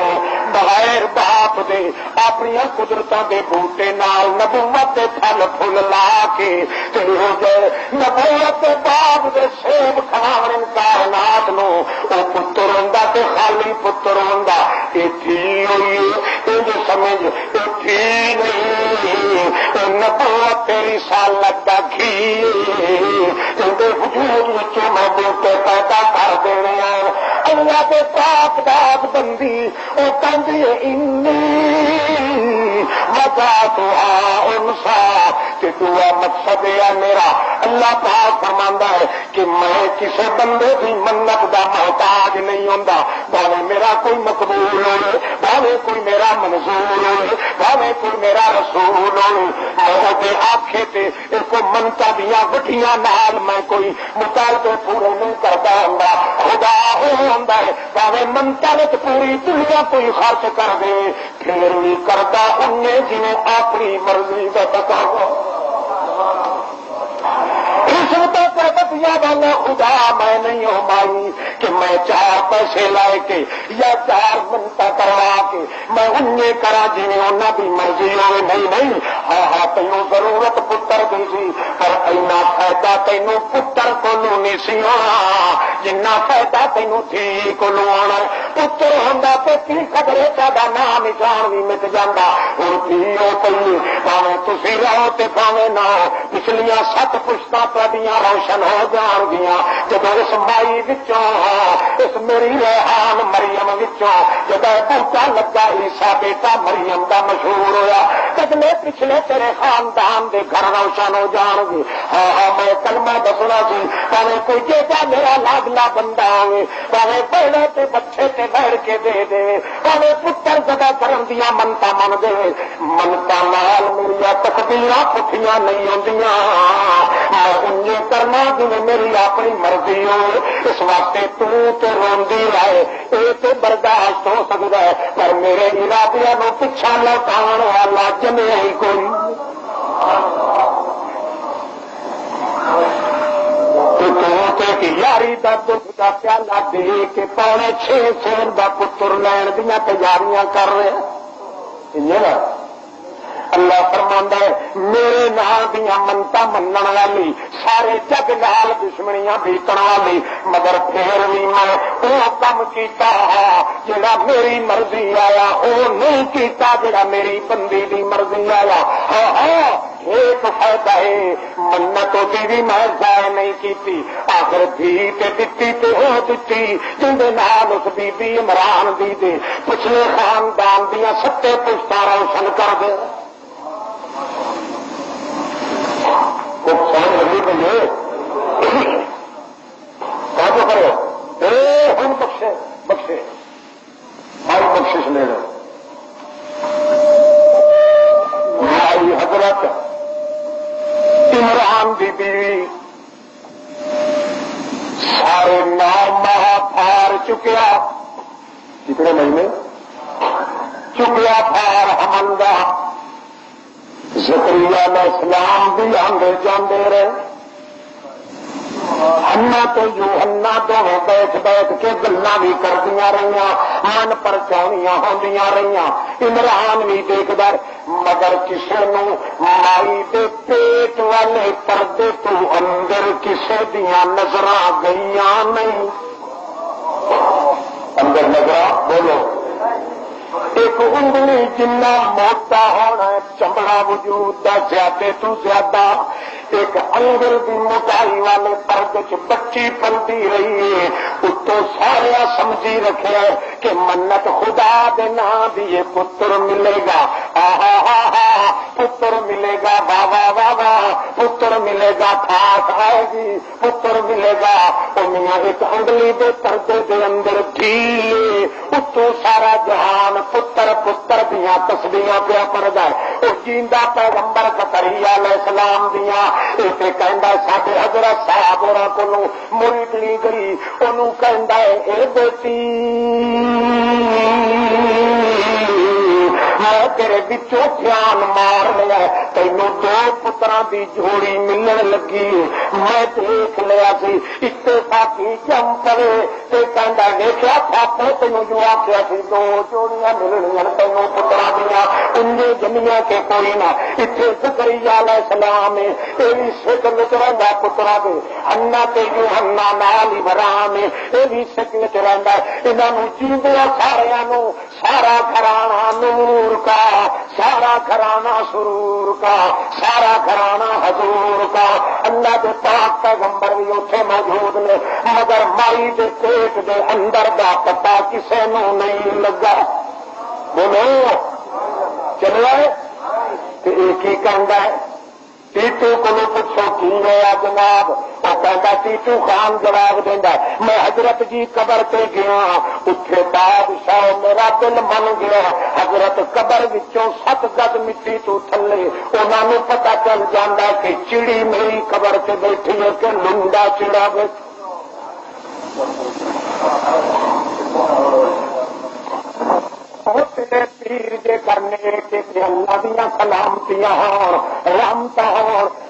بغیر باپ دے اپنی قدرتوں کے بوٹے نال نبوت کے پھل پھل لا کے ہو جائے نبوت کے باپ دے سیب کھاون کائنات نو وہ پتر ہوندا تے خالی پتر ہوندا یہ تھی ہوئی انج سمجھ یہ تھی نہیں نبوت تیری سالت دا گھی حضور وچوں میں بوٹے پیدا کر دینے ہیں۔ اللہ کے پاک داد بندی وہ کہندی ہے انی وضعتها انثى، کہ دعا مقصد ہے میرا۔ اللہ پاک فرماندا ہے کہ میں کسی بندے کی منت دا محتاج نہیں ہوندا، بھاویں میرا کوئی مقبول ہوئے، بھاویں کوئی میرا منظور ہوئے، بھاویں کوئی میرا رسول ہوئے، میں آنکھے تے ایک منتا دیا وٹیاں نال میں کوئی مطالبے پورے نہیں کرتا ہوں، خدا وہ ہوندا ہے بھاویں منتا وچ پوری دنیا کوئی خرچ کر دے پھر بھی کرتا انہیں جنہیں اپنی مرضی کا تقاضا۔ دیا والا خدا میں نہیں ہوں مائی کہ میں 4 پیسے لائے کے یا 4 منتا کروا کے میں انہیں کرا جی انہیں بھی مرضی ہوئے نہیں ہاں تینوں ضرورت پتر دی سی پر اینا فائدہ تینوں پتر کو نہیں سی آنا جنا فائدہ تینوں تھی کو آنا پتر ہوں تو کی خبرے تا نام نشان بھی مٹ جانا ہوں کی وہ پی پاوے تھی رہو تو پاوے نہ پچھلیاں 7 پشتاں تھوڑیاں روشن ہو جان گیا جب اس مائی وچوں اس میری ریحان مریم وچوں جب بوٹا لگا عیسیٰ بیٹا مریم دا مشہور ہویا کدلے پچھلے تیرے خاندان دے گھر روشن ہو جان گے ہاں میں کلمہ دسنا سی پاوے کوئی جیتا میرا لاڈلا بندہ ہوئے پاوے پہلے تے بچے تے بیٹھ کے دے دے پاوے پتر زدہ کرن دیا منتا من دے منتا نال میری تقدیراں پٹھیاں نہیں ہوندیاں میں انہیں کرنا جنہیں میری اپنی مرضی ہو اس واسطے تو روندی رہے یہ تو برداشت ہو سکتا ہے پر میرے ارادیاں نو پچھا لوٹان والا جمے ہی کوئی یاری کا دکھ کا پیالہ دے کے 6.5 سال کا پتر لین دیا تیاریاں کر رہے اللہ فرماندا ہے میرے نام دیا منتا منن والی سارے جگ نال دشمنیاں بیتن والی مگر پھر بھی میں وہ کام کیتا جڑا میری مرضی آیا وہ نہیں کیتا جڑا میری بندی دی مرضی آیا ہاں ایک فائدہ ہے منتوں کی بھی میں ضائع نہیں کیتی آخر تھی تے دتی تے ہو دتی جن دے نال اس بی بی عمران دی دے پچھلے خاندان دیا 7 پشتاں روشن کر دے کرو ہم بخشے بخشے ہماری بخشش لے لو ہماری حضرت عمران کی بیوی سارے 9 ماہ پار چکیا کتنے مہینے چکیا پار حمل کا زکریا علیہ السلام بھی آندے جاندے رہے ہنا تو یوحنا دونوں بیٹھ بیٹھ کے گلاں بھی کردیاں رہیاں من پرچاونیاں ہوندیاں رہیاں عمران بھی دیکھدا مگر کسے نو مائی دے پیٹ والے پردے تو اندر کسے دیاں نظراں گئیاں نہیں اندر نظراں بولو ایک انگلی جنہ موٹا ہونا چمڑا وجود دا زیادہ تو زیادہ ایک انگل کی موٹائی والے پردے چ بچی پلتی رہی ہے اتوں سارے سمجھی رکھے کہ منت خدا دے نام دیے پتر ملے گا پتر ملے گا واہ واہ واہ واہ پتر ملے گا ٹھاٹ آئے گی پتر ملے گا میاں ایک انگلی دے پردے دے اندر ڈھیلے اتوں سارا جہان پتر پتر دیا تسبیحاں پیا پڑھدا ہے وہ جیندا پیغمبر زکریا علیہ السلام دیا اسے کہندا ساڈے حضرت صاحب ہوراں کولوں مرید لی گئی اونوں کہندا ہے اے بیٹی میں تیرے بچوں دھیان مار لیا تینوں 2 پتراں دی جوڑی ملن لگی میں دیکھ لیا سی اتفاقی جم پڑے تے کہندا دیکھیا پاپا تینوں جو آکھیا سی 2 جوڑیاں ملنیاں تینوں پتراں دیاں انجے جمیاں کے کوئی نہ اتنے زکریا علیہ السلام اے بھی شکل وچ رہندا پتراں دے حنا تے یوحنا نال عمران اے بھی شکل وچ رہندا انہاں نوں جیندیاں ساریاں نوں سارا گھرانہ نور کا سارا گھرانہ سرور کا سارا گھرانہ حضور کا اللہ کے پاک پیغمبر بھی اتنے موجود نے مگر مائی دے پیٹ دے اندر دا پتا کسے نو نہیں لگا بولو چلو ایک ہی کہندا ہے ٹیٹو کو پوچھو کی ہوا جناب وہ کہتا ٹیٹو خان جواب دینا میں حضرت جی قبر پہ گیا اتنے بادشاہ میرا دل من گیا حضرت قبر وچوں 7 گز مٹی تو تھلے انہوں نے پتا چل جانا کہ چڑی میری قبر سے بیٹھی ہے کہ لنڈا چڑا بیٹھا پیر دے کرنے کے اللہ دیا سلامتیاں رحمت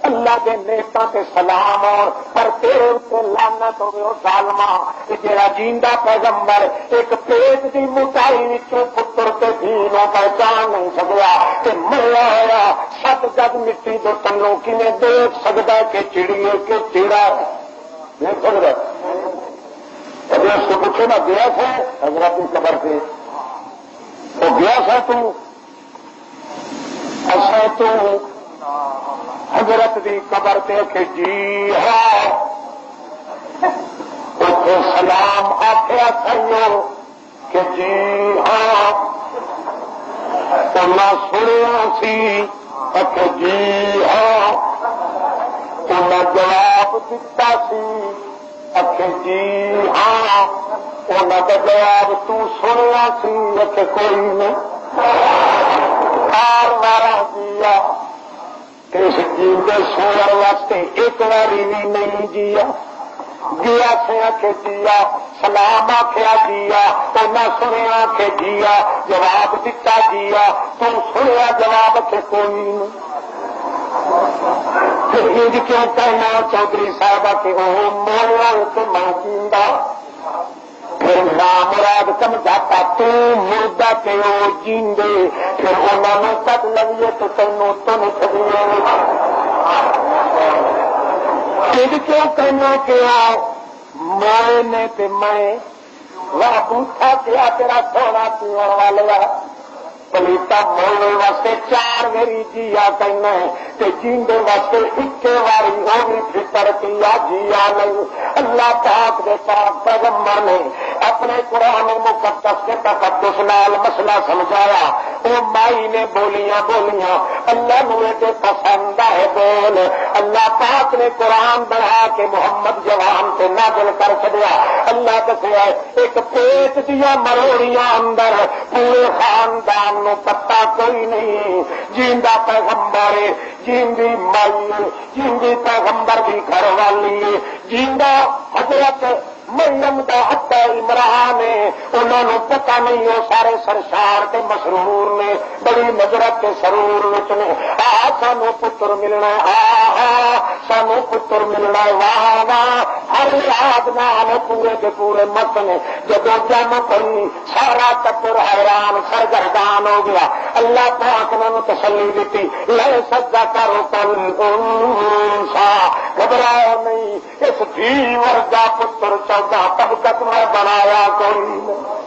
اللہ دے نیتاں تے سلام پر تیرے تے لعنت ہوے او ظالما جڑا جیندا پیغمبر ایک پیٹ دی موٹائی وچوں پتر تے دینوں پہچان نہیں سکیا تے مریا ہوا سب جگ مٹی دے تنوں کیویں دیکھ سکدا کہ چڑی کہ چڑا دیکھ سکدا ابھی اس کو پوچھو نا گیا تھا حضرت کی قبر پہ تو گیا تھا تو حضرت کی قبر پہ کہ جی ہاں تو سلام آخیا سنو کہ جی ہاں تو میں سنیا سی کہ جی ہاں تو میں جواب دیتا سی اکھے جی ہاں انہوں کا جواب تو سنیا سی اکھے کوئی نہیں ہار مارا جیا اس جیندے سنر واسطے ایک باری بھی نہیں جیا گیا سے آخے جیا سلام آخیا جیا انہیں سنیا کہ جیا جواب دیتا جیا تو سنیا جواب اکھے کوئی نہیں کیوں کہنا چودھری صاحب کہ وہ مورا تو میں جیندہ پھر نام مراد سمجھاتا تو مردہ تے وہ جیندے پھر انہوں نے کٹ لگیے تو تینوں تو نہیں چڑی کیوں کہنا کہ موئے نے تے میں وہ بوٹا کیا تیرا سونا پیون والا پلیتا مولے واسطے 4 میری جیا کہنا تے جیندے واسطے ایک واری ہوگی فکر کیا جیا نہیں اللہ پاک دے پاک پیغمبر نے اپنے قرآن مقدس کے تقدس نال مسئلہ سمجھایا وہ مائی نے بولیاں اللہ نوے کے پسند ہے بول اللہ پاک نے قرآن بڑھا کے محمد جوان سے نازل کر چڑیا اللہ دسیا ایک پیٹ دیا مروڑیاں اندر پورے خاندان نو پتا کوئی نہیں جیندا پیغمبر جیندی مائی جیندی پیغمبر کی گھر والی جیندا حضرت مریم دا حتی عمران نے انہوں نے پتا نہیں وہ سارے سرشار تے مسرور نے بڑی نظرت کے سرور نے سانو پتر ملنا سانو پتر ملنا واہ واہ ہر یاد نال پورے کے پورے مت نے جب جم پڑی سارا ٹبر حیران سرگردان ہو گیا اللہ پاک نے تسلی دیتی لے سجا کرو کل گھبراؤ نہیں اس بھی ورگا پتر 14 طبقت میں بنایا کوئی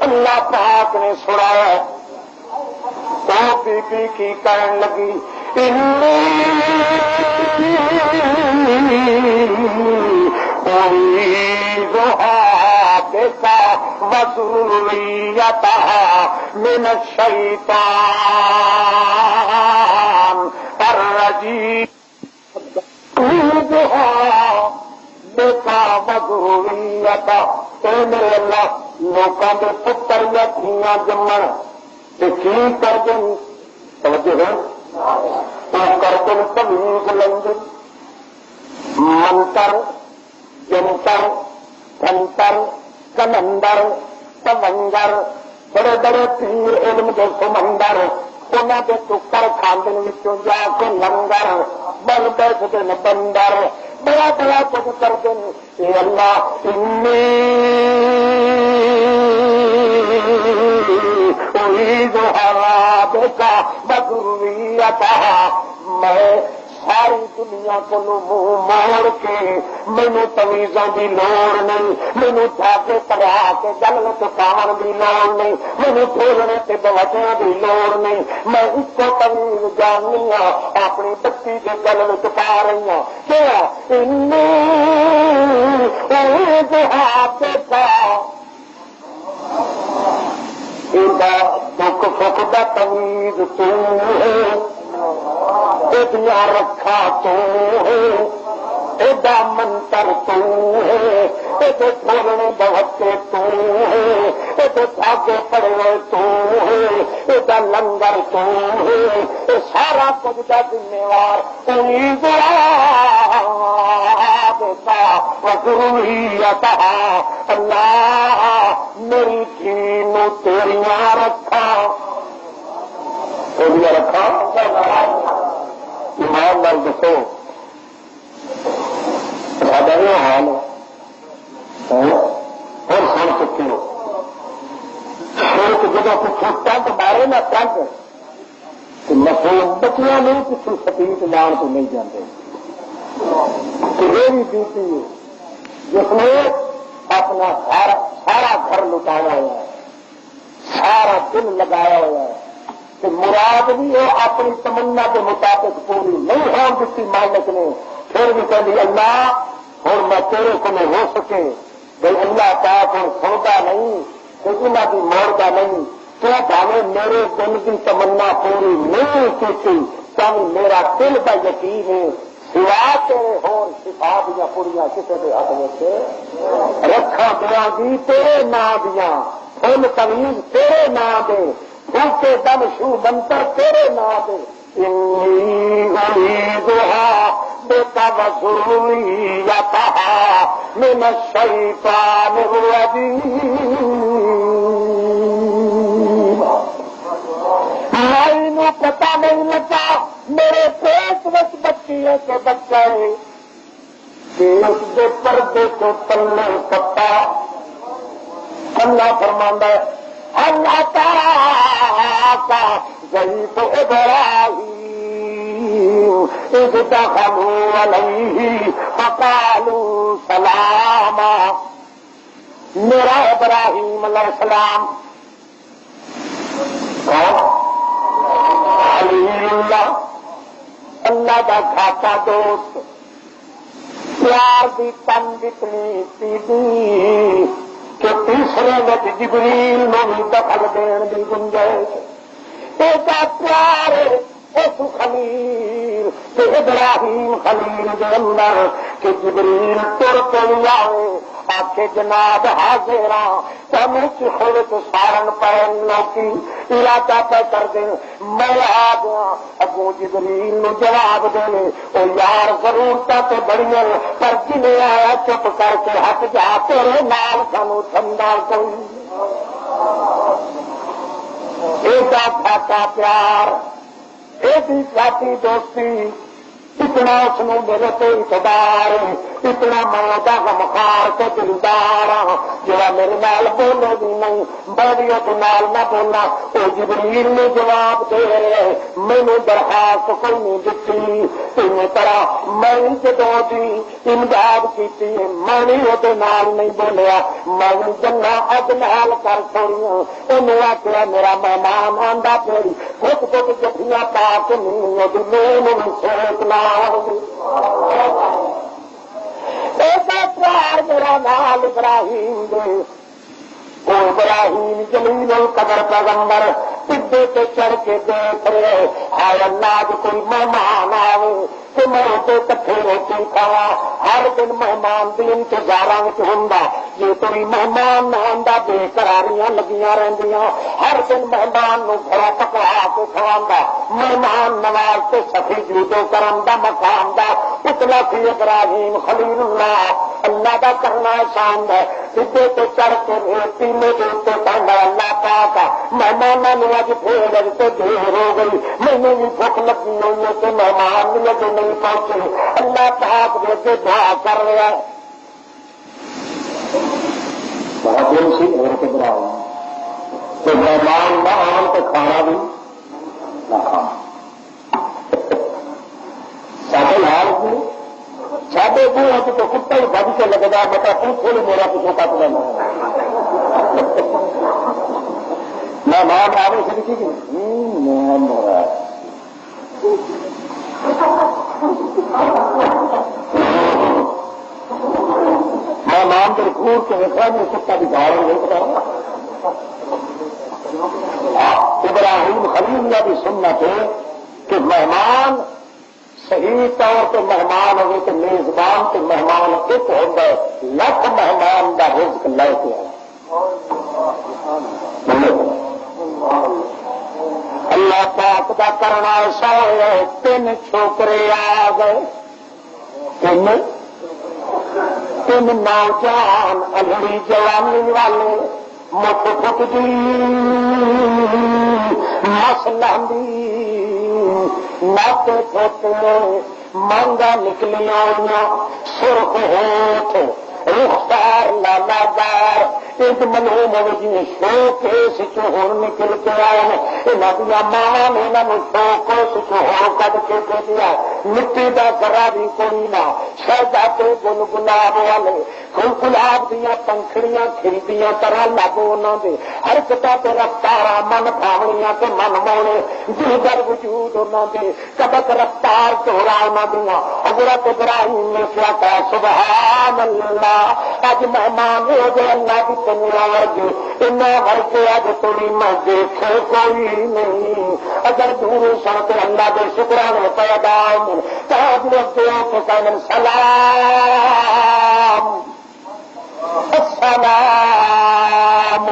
اللہ پاک نے سنایا تو بی بی کی کہنے لگی من الشیطان الرجیم دیکھا مضروریت میرے اللہ لوگوں کے پتر یا دھیاں جمن کی کر دیں توجہ ہے وہ کر دیں تمیز لیں منتر جنتر کنتر کلندر سمندر بڑے بڑے پیر علم کے سمندر انہوں کے ٹکر کھانے جا کے لنگر بل بیٹھتے ہیں بندر بڑا بڑا کچھ کرتے ہیں اے اللہ دیکھا بضروریت میں ساری دنیا کو منہ موڑ کے مینو تمیزوں کی لوڑ نہیں مینو چھاپے پڑا کے گل چکان کی لوڑ نہیں مینو کھولنے سے بوجھنے کی لوڑ نہیں میں اس کو تمیز جاننی ہوں اپنی بچی کے گل چکا رہی ہوں کیا دکھ سکھ کا تمیز تیدیاں رکھا تو ایڈا منتر تو ایڈے چھوڑنے بہتے تو ایڈے دھاگے پڑے تو ایڈا لنگر تو سارا کچھ کا ذمہ وار ضروریت اللہ میری دھی نو تیریاں رکھا سولیا رکھا ایمان نال دسو سارا یہ حال ہے اور سن چکے ہو شوق جب پچھو ٹنڈ مارے نہ ٹنڈ تو مسلم بچیاں نہیں پچھو سپیٹ لان تو نہیں جاتے یہ بھی بیتی ہے جس نے اپنا سارا گھر لٹایا ہوا ہے سارا دل لگایا ہوا ہے کہ مراد بھی وہ اپنی تمنا کے مطابق پوری نہیں ہو دیتی مالک نے پھر بھی کہی اللہ ہوں میں تیرے کو نہیں ہو سکے بھائی اللہ پاک ہوں سنتا نہیں تو انہیں بھی موڑتا نہیں تو بھاوے میرے دل کی تمنا پوری نہیں کی تب میرا دل کا یقین ہے سوا تیرے ہون شفا دیا پوڑیاں کسی کے ہاتھ میں رکھا دیا گی تیرے نام دیا فل تمیز تیرے نام دے بھوکے دم شو بنتر تیرے نام دے بیٹا وسولی من الشیطان الرجیم میں پتا نہیں لگا میرے پیٹ وچ بچی ہے کہ بچہ ہے کہ اس کے پردے کو تلے پتا اللہ فرماندا ہے اللہ تعالیٰ کا ضعیف ابراہیم اذ دخلوا علیہ فقالوا سلاما میرا ابراہیم علیہ السلام اللہ کا کھاتا دوست پیار دی تن اتنی سیدھی کہ تیسرے وچ جبریل نو بھی دخل دین دی گنجائش ایک پیار اس خلیل کہ ابراہیم خلیل دے اندر کہ جبریل تر کے آئے آکے جناب حاضرہ تمہیں چخوت سارن پہن لوکی ارادہ پہ کر دیں میں آ گیا اگوں جبریل نے جواب دے او یار ضرورتاں تے بڑیاں پر جنہیں آیا چپ کر کے ہٹ جا تیرے نال سانو ٹھنڈا کوئی ایڈا کھاتا پیار ایڈی کھاتی دوستی اتنا اس نے میرے پہ اقتدار اتنا میں غمخار کے دلدار جڑا میرے نال بولے بھی نہیں بڑیوں کے نال نہ بولنا وہ جبریل نے جواب دے رہے مینو درخواست کوئی نہیں دیتی تین طرح میں جدوں دی امداد کی میں وہ نال نہیں بولیا میں جنگا اب نال کر چھوڑیاں انہوں آخیا میرا مہمان آندا پھر کچھ کچھ جفیاں پا کے نہیں سوچنا ایسا پیار میرا نال ابراہیم دے وہ ابراہیم جلیل القدر پیغمبر ٹڈے تے چڑھ کے دیکھ رہے ہائے اللہ جو کوئی مہمان آئے کہ میں اسے کٹھے روٹی کھاوا ہر دن مہمان کے انتظار ہوں جی کوئی مہمان نہ آتا بے قراریاں لگیاں رہندیاں ہر دن مہمان نو گھروں پکڑا کے کھوا مہمان نواز سے سخی جوتو کرن دا مقام دا اتنا سی ابراہیم خلیل اللہ دا کرنا شان ہے سیدے تو چڑھ کے پینے کے اتنے پہنتا اللہ پاک مہمانوں نے اج پھر لگتے دیر ہو گئی مجھے بھی بھوک لگی ہوئی ہے کہ مہمان بھی لگے نہیں پہنچے اللہ پاک دے کے دعا کر رہا ہے بہت دن سی عورت ابراہیم تو مہمان نہ آن تو کھانا بھی نہ کھانا سارے حال کی ساڈے بوہے تو کتا ہی بج کے لگتا بتا پوچھو نہیں میرا پچھو کٹ لینا مہمان آنے سے لکھی گئی مہمان ہو رہا ہے مہمان کے خور کے دیکھا میں کتا بھی گاڑ نہیں پتا ابراہیم خلیل اللہ بھی سننا تھے کہ مہمان صحیح طور پہ مہمان ہوگی تو میزبان تو مہمان ایک ہوتا ہے لکھ مہمان کا رزق لے کے اللہ پاک کا کرنا ایسا ہے 3 چھوکرے آ گئے 3 نوجوان اگلی جوانی والے مٹھ پٹ دی مسلح دی ناتے پھوٹے مانگا نکلیاں سرخ ہوٹ رخسار لالا دار ایک ملوم جی شوق اس ہوں نکل کے آئے یہاں دیا ماں نے یہاں شوق اس ہوں کد کے دے دیا مٹی کا گرا بھی کوئی نہ شہدا کے گل گلاب والے گلاب دیا پنکھڑیاں کھیلدیاں طرح لب انہوں نے حرکتوں سے رفتار من پاونیاں سے من مونے دیگر وجود انہوں نے کبک رفتار چورا انہوں دیا حضرت ابراہیم نے کیا کہا سبحان اللہ اج مہمان ہو گئے اللہ کی تنیا ورگے ان ورگے اج تھوڑی میں دیکھے کوئی نہیں اگر دور سن کے اللہ کے شکرانے پیدا تو کہنے سلام السلام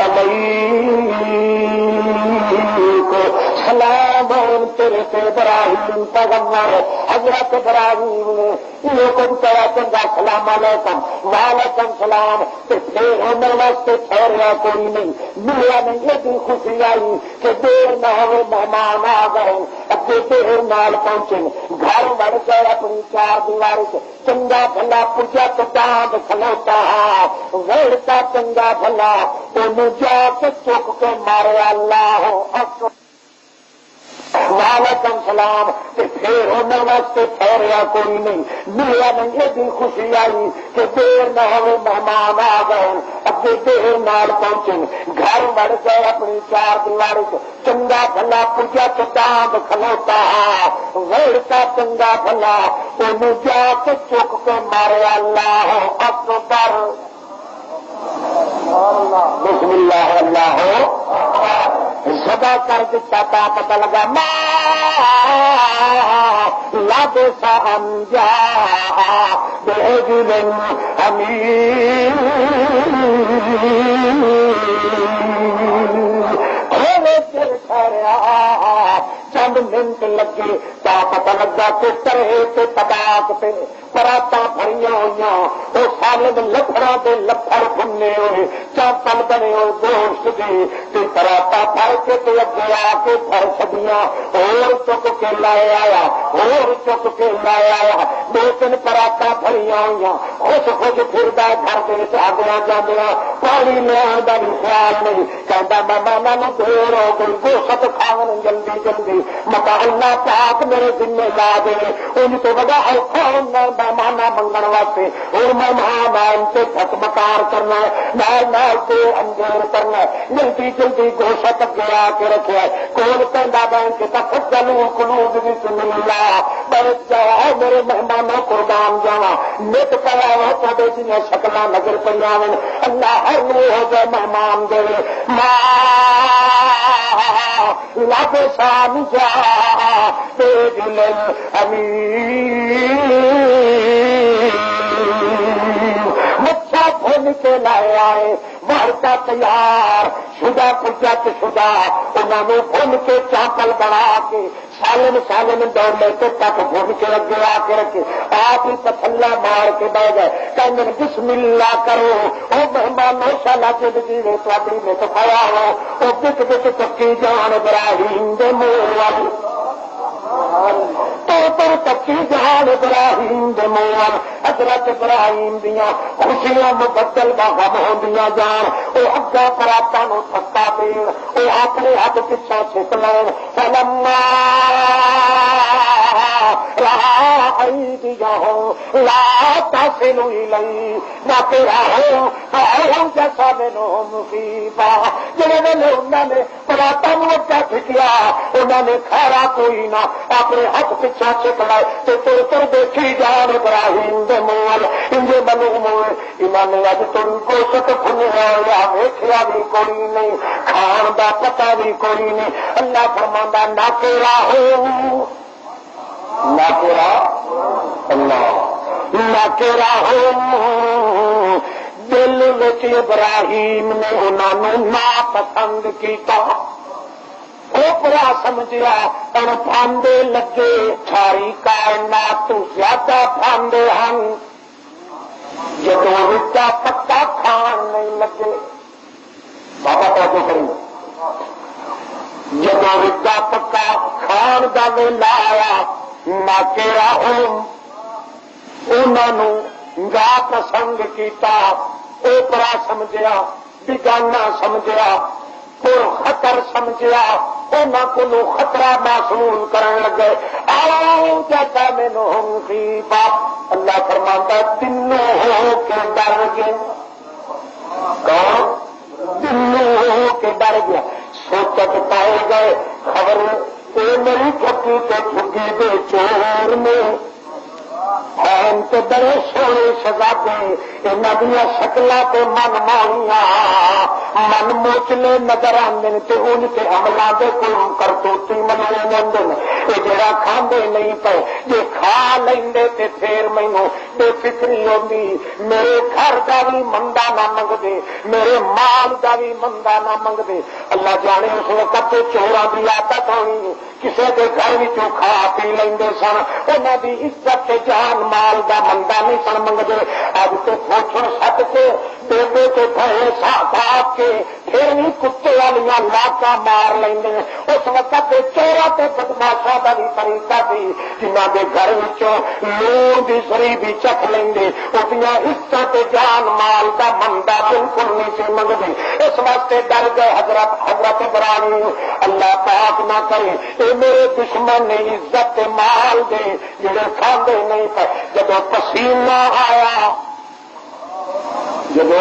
علیکم سلام تیرے سے ابراہیم پیغمبر حضرت ابراہیم نے یہ کچھ کہا چنگا سلام علیکم وعلیکم سلام پھر ہونے واسطے ٹھہریا کوئی نہیں ملیا نہیں یہ بھی خوشی آئی کہ دیر نہ ہوئے مہمان آ گئے اگے دیر نال پہنچے گھر بڑھ گئے اپنی چار دیوار سے چنگا بھلا پوجا تو داند کھلوتا ویڑتا چنگا بھلا انہوں جا کے چک کے مارے اللہ اکبر وعلیکم سلام پھر ہونے واسطے ٹھہریا کوئی نہیں ملیا نہیں یہ بھی خوشی آئی کہ دیر نہ ہوئے مہمان آ گئے اگے دیر نال پہنچے گھر بڑھ گئے اپنی چار دیوار سے چنگا بھلا پوجا تو داند کھلوتا ویڑتا چنگا بھلا انہوں جا کے چک کے مارے اللہ اکبر بسم اللہ اللہ سدا کر دیتا تا پتہ لگا لب سمجھا بے دل امین دل ٹھہریا چند منٹ لگے تا پتہ لگا کہ ترے تے تباک پہ پراتا بھریاں ہوئی وہ سالد لفڑا کے لفڑ بننے ہوئے چاپل بنے ہوئے گوشت کے پراتا بھر کے اگے آ کے پھر چڑیا اور چک کے لائے آیا اور چک کے لائے آیا دو تین پراتا بھریاں ہوئی خوش خوش پھردا گھر کے آدیا جانا پانی لیا بھی خیال نہیں کہتا مہمانوں نے دیر ہو گئی گوشت کھاون جلدی جلدی متا اللہ پاک میرے ذمہ لا دے ان تو بڑا اوکھا ہونا مہمان منگن واسطے اور مہمان ان سے چکمکار کرنا نال کے انجیر کرنا جلدی جلدی گوشت اگے آ کے رکھا کون کہنا بہن کے تک چلو قلوب بسم اللہ برس جاؤ میرے مہمانوں قربان جاوا نت پایا ہو تے جنہیں شکل نظر پہ اللہ ہر نو ہو جائے مہمان دے لب شان جا بے دل امین مچھا بھون کے لائے آئے مرتا تیار شدہ کجت شدہ انہوں نے بھون کے چاپل بنا کے سالن سالن دوڑ لیتے تک بھون کے اگے آ کے رکھے آپ ہی پتھلا مار کے بہ گئے کہیں بسم اللہ کرو وہ مہمانوں شالا زندگی میں تھی میں تو کھایا ہو وہ بک بک چکی جان ابراہیم دے منہ والی تر تکی جان ابراہیم دے منہ حضرت ابراہیم دیا خوشیاں مبدل غم ہوندیاں جان وہ اگا پراتا نو تھکا دین وہ اپنے ہاتھ پچھا چھک لین فلما لا تصل الیہ نہ تیرا ہو جیسا مینو مصیبہ جڑے ویلے انہوں نے پراتا نو اگا چھکیا انہوں نے کھایا کوئی نہ اپنے ہاتھ پچھا چھک لائے تو تر تر دیکھی جان ابراہیم دے مول انجے معلوم ہوئے انہوں نے اج تر گوشت کھلیا یا ویکھیا بھی کوئی نہیں کھان دا پتہ بھی کوئی نہیں اللہ فرماندا نہ تیرا ہو نہ تیرا اللہ نہ تیرا ہو دل وچ ابراہیم نے انہوں نے ناپسند کیتا اوپرا سمجھیا اور پھاندے لگے ساری کائنات تو زیادہ پھاندے ہیں جدوں رچا پکا کھان نہیں لگے ولایا نہ کیرا انہوں گا پسند کیتا اوپرا سمجھیا بگانا سمجھیا پر خطر سمجھیا انہوں کو خطرہ محسوس کرن لگے آؤ جاتا مینو خیفا اللہ فرماتا تینوں ہو کے ڈر گئے کون تینوں ہو کے ڈر گیا سوچت پائے گئے خبر یہ میری کھٹی تے ٹھگی دے چور میں ہیں تو بڑے سونے شہزادے انہاں دیا شکلاں تے من مانیاں من موچلے نظر آندے تے ان تے عملاں دے کول کرتوتی مننے جاندے اے جڑا کھاندے نہیں پے جے کھا لیندے تے پھر مینوں بے فکری ہوندی میرے گھر دا وی مندا نہ منگدے میرے مال دا وی مندا نہ منگدے اللہ جانے اس وقت تے چوراں دی عادت ہونی کسے دے گھر وچوں کھا پی لیندے سن انہاں دی عزت تے جان مال دا مندا نہیں سن منگدے اب تو پوچھن سٹ کے بیبے کے پھڑے ساتھ کے پھر بھی کتے والیاں لاکاں مار لیندے اس وقت تے چوراں تے بدماشاں دا بھی طریقہ سی جنہاں دے گھر وچوں لون دی سری بھی چکھ لیندے اپنیاں عزت تے جان مال دا مندا بالکل نہیں سی منگدے اس واسطے ڈر گئے حضرت ابراہیم اللہ پاک نہ کرے اے میرے دشمن نے عزت مال دے جڑے کھاندے نہیں پے جب پسینہ آیا جب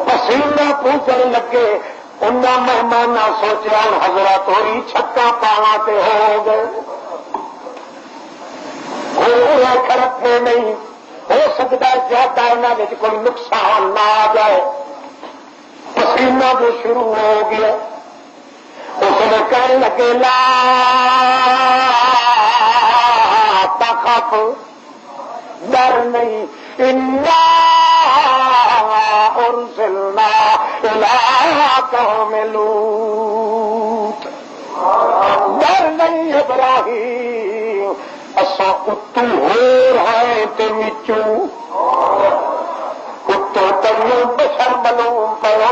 پسینہ پوچھنے لگے انہاں مہمان سوچا ہوں حضرت ہوئی چھکا پاوا تے ہو گئے رکھے نہیں ہو سکتا زیادہ انہوں کوئی نقصان نہ آ جائے پسینہ جو شروع ہو گیا اس نے کہنے لگے لا تخف ڈر نہیں انا ارسلنا الی قوم لوط ڈر نہیں ابراہیم اساں اتو ہو رہے تے وچوں اتو تینوں بشر ملوم پیاں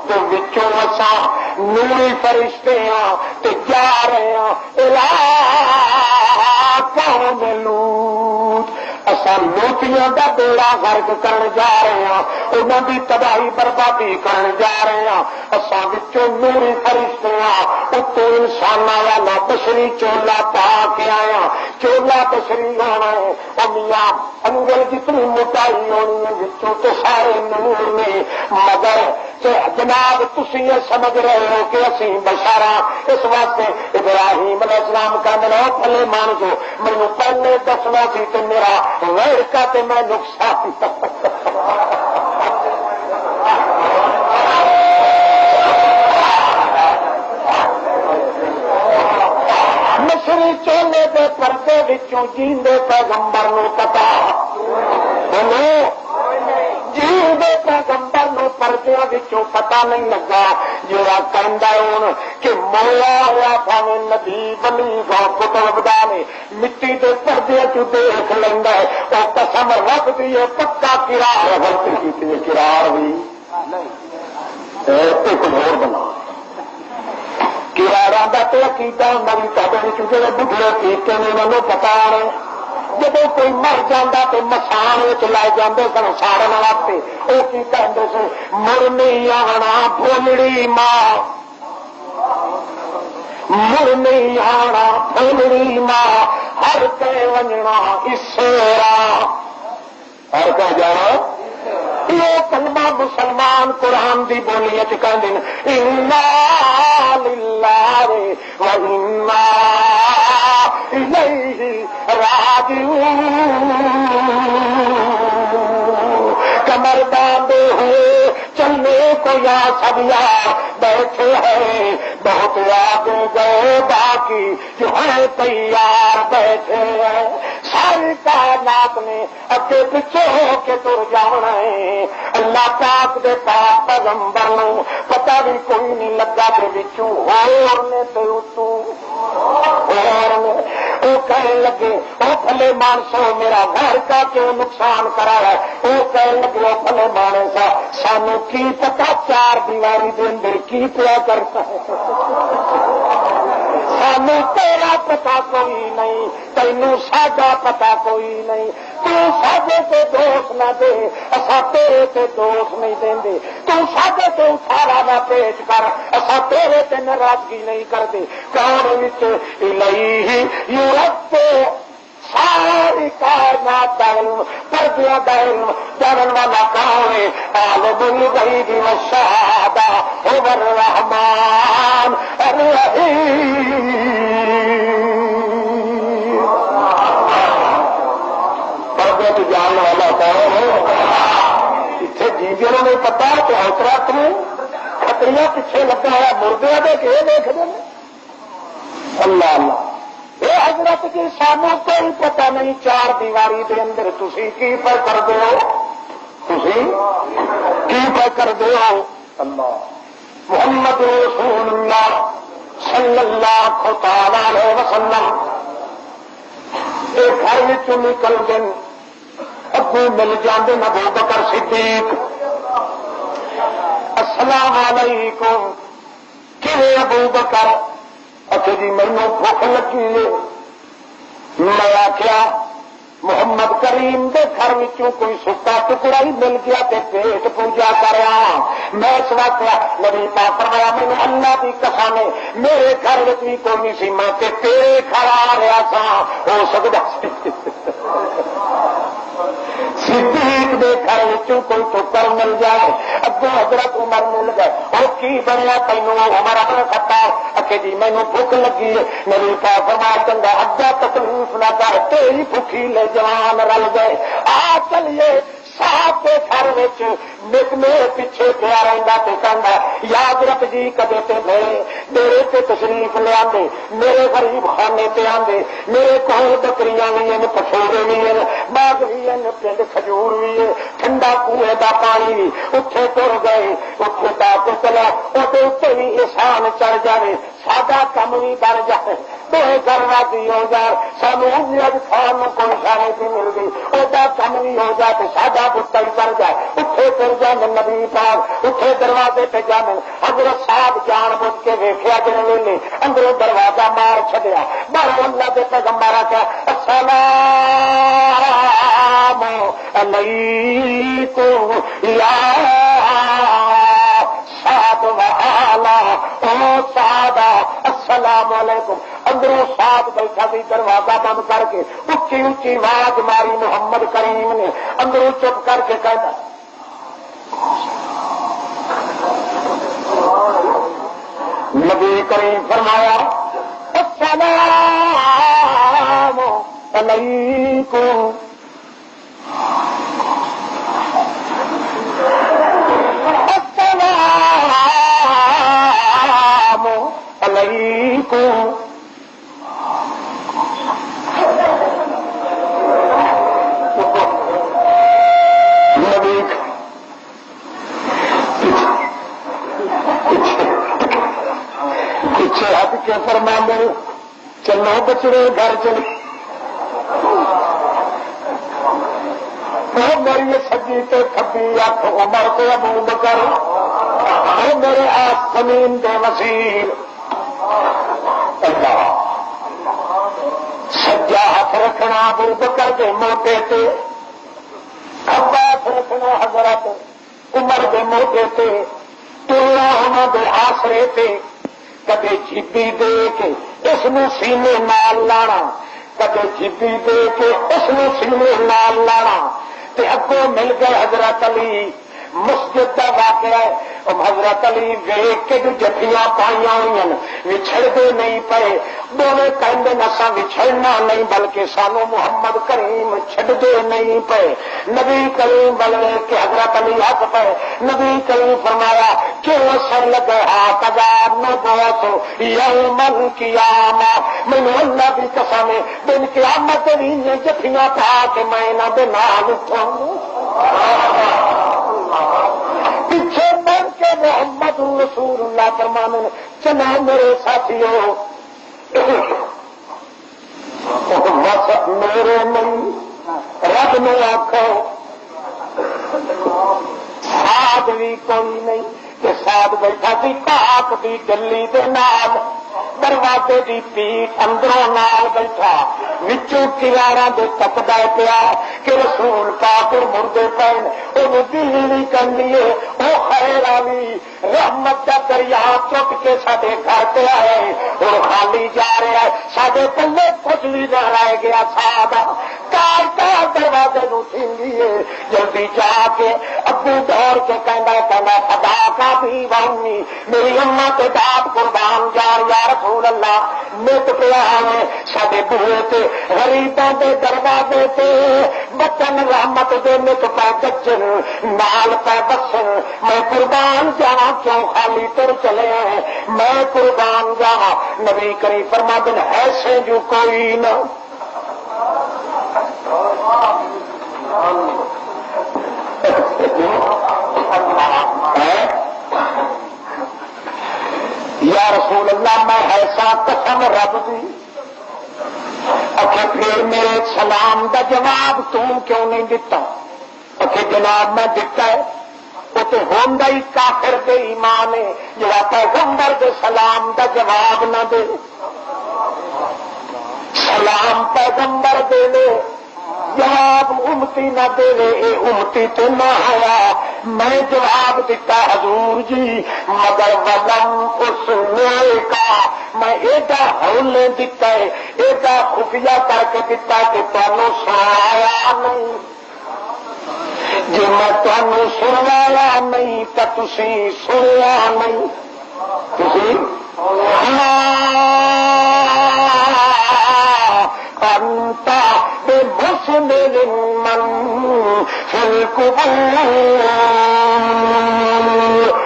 تے وچوں اساں نوری فرشتے ہاں تے جا رہے ہاں الی قوم لوط اساں لوٹیاں دا بیڑا غرق کرن جا رہے ہاں انہاں دی تباہی بربادی کرن جا رہے ہاں اساں وچوں نوری فرشتے ہاں اتو انساناں والا بشری چولا پا کے آیا چولا بشری ہونا ہے میاں انگل جتنی موٹائی ہونی ہے وچوں تو سارے نور نے مگر جناب تسی یہ سمجھ رہے ہو کہ اسی بشارا اس واسطے ابراہیم علیہ السلام کا میرا پھلے مان دو مینوں پہلے دسنا سی تو میرا غیر کا تے میں نقصان مصری چولے دے پردے وچوں جیندے پیغمبر نو پتا جیندے پیغمبر نو پردیاں وچوں پتا نہیں لگا جڑا کہندا ہن کہ مولا ہوا بھاویں نبی بنی گا کتب دا نے مٹی دے پردے چ دیکھ لیندا ہے او قسم رب دی پکا قرار غلطی کیتی ہے قرار ہوئی ایک اور بنا کرارا کا تو کیتا میری کابے چونکہ بڑھے کیتے نے انہوں پتا ہے جب کوئی مر جاتا تو مسان لائے جاتے سن ساڑن واسطے وہ کی کہتے سن مرنی آنا بھولڑی ماں مرنی آنا بھولڑی ماں ہر کے ونجنا اسرا ہر کا جانا یہ کلمہ مسلمان قرآن دی بولی کہتے ہیں انا للہ و انا الیہ راجعون کمر باندھے ہوئے چلنے کو یا سب یار بیٹھے ہیں بہت آگے گئے باقی جو ہے تیار بیٹھے ہیں ساری کائنات نے اگے پیچھے ہو کے تر جانا ہے اللہ پاک دے پاک پیغمبر نو پتہ بھی کوئی نہیں لگا کہ وچوں ہور نے تے اتوں ہور نے وہ کہنے لگے او بھلے مانسو میرا گھر کا کیوں نقصان کرا ہے وہ کہنے لگے او بھلے مانسا سانو کی پتہ چار دیواری دے اندر کی پیا کرتا ہے سانو تیرا پتا کوئی نہیں، تینوں ساڈا پتا کوئی نہیں، تو ساڈے تے دوست نہ دے، اساں تیرے تے دوست نہیں دیندے، تو ساڈے تے اٹھارا نہ پیش کر، اساں تیرے تے ناراضگی نہیں کردے۔ کون وچ الیہ یرد ساری کائنات کا علم، پردیاں کا علم جانن والا کون ہے؟ عالم الغیب والشہادہ هو الرحمن الرحیم۔ پردے کو جاننے والا کون ہے؟ اتنے جیندے نے پتا کہ حوصلہ تمہیں کھتریاں پیچھے لگا ہوا مردے دے کے دیکھتے ہیں۔ اللہ اللہ اے حضرت جی سانو کوئی پتہ نہیں چار دیواری دے اندر تسی کی پر کر دے ہو، تسی کی پر کر دے ہو۔ اللہ محمد رسول اللہ صلی اللہ تعالی علیہ وسلم ایک گھر وچوں نکل گئے، ابو مل جاندے ابو بکر صدیق، السلام علیکم، کیویں ابو بکر؟ اچھا جی مینوں بھوک لگی ہے۔ میں آخیا محمد کریم دے گھر وچوں کوئی سکا ٹکڑا ہی مل گیا تے پیٹ پوجا کریا۔ میں اس وقت نبی پاک فرمایا مینوں اللہ کی قسم ہے میرے گھر وچ بھی کوئی نہیں سی، میں تے تیرے گھر آ رہا سا، ہو سکتا صدیق دے گھر وچوں کوئی ٹکر مل جائے۔ اگوں حضرت عمر مل گئے، اور کی بنیا تینوں؟ عمر اپنے خطاب اکھے جی مینوں بھوک لگی ہے۔ نبی پاک فرمایا چنگا اگا تکلیف نہ کر، تیری بھوکی لے جوان رل گئے، آ چلیے صاحب کے گھر میرے پیچھے پیا رہتا تو کہنا یاد رکھ جی کدے تے میرے تے تشریف لے آندے، میرے غریب خانے تے آندے، میرے کول بکریاں بھی ہیں، پچھوڑے بھی ہیں، باغ بھی ہیں، پنڈ کھجور بھی ہے، ٹھنڈا کنویں دا پانی بھی، اتنے تر گئے، اتنے تک چلا وہ بھی احسان چڑھ جائے، ساڈا کم بھی بن جائے، دو گھر راضی ہو جائے، سانو اج کھان کوئی شانے بھی مل گئی، وہ کم بھی ہو جائے تو ساڈا بتا ہی کر جائے، اتنے تر جانے نبی پاک، اتنے دروازے پہ جانے حضرت صاحب جان بوجھ کے ویخیا جن ویلے اندروں دروازہ مار چڈیا، باہر اللہ کے پیغمبر کیا السلام علیکم یا سعد والا او سعدہ السلام علیکم۔ اندروں ساتھ بیٹھا بھی دروازہ بند کر کے اچھی اچھی آواز ماری محمد کریم نے، اندروں چپ کر کے کہتا نبی کریم فرمایا السلام علیکم۔ السلام علیکم۔ پیچھے ہٹ کے فرما دے چلو بچڑے گھر چلے، میری سجی تے کھبی اکھ عمر تے ابو بکر، میرے آس زمین دے وزیر، سجا ہاتھ رکھنا ابو بکر کے موٹے تے، کھبا ہاتھ رکھنا حضرت عمر کے موٹے تے، تلنا انہوں دے آسرے تے، کدے جبی دے کے اس نو سینے نال لانا، کدے جبی دے کے اس نو سینے نال لانا، تے اگوں مل گئے حضرت علی، مسجد کا واقعہ ہے، حضرت علی ویک کے جو جفیاں پائیاں ہوئی وچھڑتے نہیں پے، دونوں کہندے نساں وچھڑنا نہیں بلکہ سانو محمد کریم چھڈدے نہیں پے۔ نبی کریم بولے کہ حضرت علی ہاتھ پہ، نبی کریم فرمایا کیوں سر لگے ہاتھ اگار نہ بہت یوم القیامہ، مینوں اللہ کی قسم ہے دن قیامت بھی جفیاں پا کے میں انہاں دے نال اٹھاں پیچھے بن کے محمد رسول اللہ فرمانے چنا میرے ساتھیوں میرے نہیں رب نے آخو ساتھ بھی کوئی نہیں کہ ساتھ بیٹھا سی پاک دی گلی دے نال، دروازے کی پیٹ اندروں نال بیٹھا وچوں کنارا دے تکدا پیا کہ رسول پاک مردے پین وہ دل نہیں کرنی ہے وہ خیر والی رحمت کا دریا چک کے سارے گھر پہ آئے اور خالی جا رہا ہے سارے پلے کچھ بھی نہ رہ گیا سادہ کار کار دروازے نو تھینگیے جلدی جا کے ابو دور کے کہنا خدا کا بھی وانی میری اماں تے باپ قربان جار یا رسول اللہ مٹ پیا ہے سارے بوئے تے غریباں دے دروازے تے بچن رحمت دے مٹ پہ بچن نال پہ بسن میں قربان جا کیوں خالی تر چلے ہیں میں قربان جا نبی کریم فرما دن ایسے جو کوئی نہ یا رسول اللہ میں ایسا قسم رب دی اکھے پھر میرے سلام دا جواب تم کیوں نہیں دیتا اکھے جناب میں دیتا ہے وہ تو ہوندا ہی کافر دے ایمان ہے جڑا پیغمبر دے سلام دا جواب نہ دے سلام پیغمبر دے لے جواب امتی نہ دے لے اے امتی تو نہ ہوا میں جواب دیتا حضور جی مگر ولم اس نے کا میں ایڈا ہولے دیتا ہے ایڈا خفیہ کر کے دیتا کہ تمہیں سنایا نہیں جی میں تمہیں سنایا نہیں تو تسی سنیا نہیں تسی انتا بے مسلم من فی القبور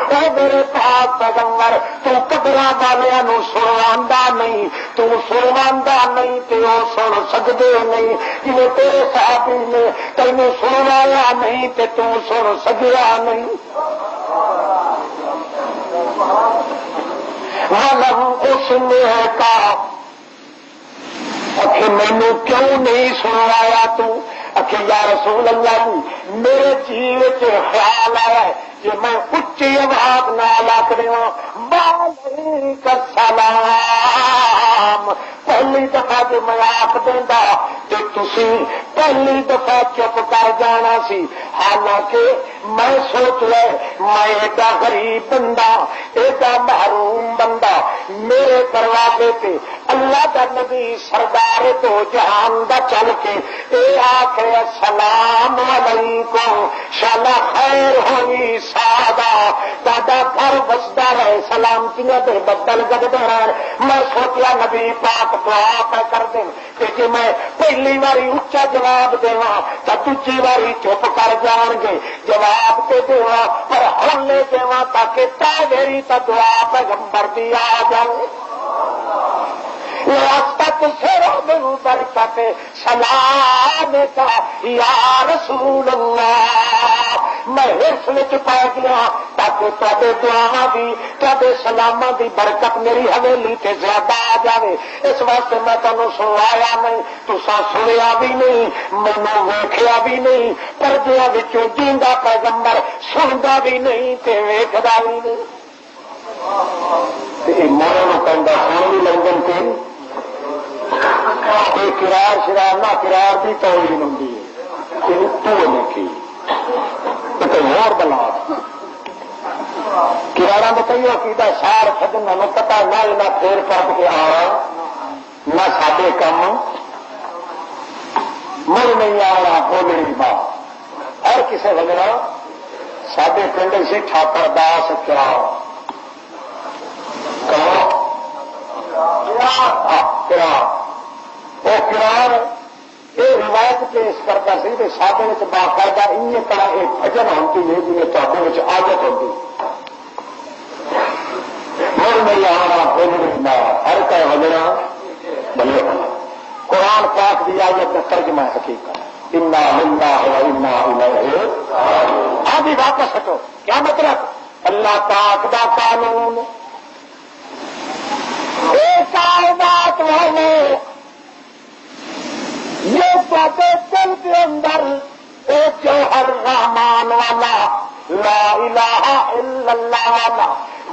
اے میرے پاک پیغمبر تو قبراں والیاں نو سنواندا نہیں تو سنواندا نہیں تے او سن سکدے نہیں جویں تیرے صحابی نے تینوں سنوایا نہیں تے تو سن سکیا نہیں ولم اس نے کہا اکھے مینوں کیوں نہیں سنوایا تو اکھے یا رسول اللہ میرے جی وچ خیال آیا ہے کہ میں اچھی آواز نال آکھدیاں وعلیک السلام پہلی دفعہ جو میں آکھ دیندا تے تسی پہلی دفعہ چپ کر جانا سی حالانکہ میں سوچ لے میں ایڈا غریب بندہ ایڈا محروم بندہ میرے دروازے تے اللہ دا نبی سردار تو جہان دا چل کے اے آکھے السلام علیکم شالا خیر ہوئی سادہ دادا گھر بسدا رہے سلامتیاں دے بدل گدے رہے میں سوچیا نبی پاک دعا پہ کر دیں کہ جی میں پہلی باری اچا جواب دیواں تو دوسری باری چپ کر جان گے جواب تے دیواں پر ہولے دیواں تاکہ تا میری تا دعا پیغمبر دی آ جائے تک سرو من برکت سلام کا یا رسول اللہ میں حرص وچ پا گیا تاکہ تواڈے دعا دی تواڈے سلاماں دی برکت میری حویلی تے زیادہ آ جاوے اس واسطے میں تانوں سنوایا نہیں تساں سنیا بھی نہیں مینوں ویکھیا بھی نہیں پردیاں وچوں جیندا پیغمبر سندا بھی نہیں تے ویکھدا بھی نہیں تے مولوی کہندا سن بھی لندن تے کوئی کرار شرار نہ کرار بھی توڑی ہوتی ہے تو لکھی اور بلا کرارا بتائیے عقیدہ سار کھڈنا نہ پتا نہ پھیر پٹ کے آنا نہ سادے کم مر نہیں آنا بولنے بات ہر کسی وغیرہ سادے پنڈ سے ٹھاکر داس کرا وہ کرار یہ روایت پیش کرتا سی کہ سادے باقاعدہ ان طرح ایک بھجن ہوتی ہے جی تے عادت ہوتی مر نہیں آنا بولنا ہر کا وغیرہ بلے قرآن پاک کی آیت کا ترجمہ حقیقت انا للہ و انا الیہ آدھی واپس ہٹو کیا مطلب اللہ پاک دا قانون کائنات والے یہ باتیں دل کے اندر ایک جوہر رحمان والا لا الہ الا اللہ والا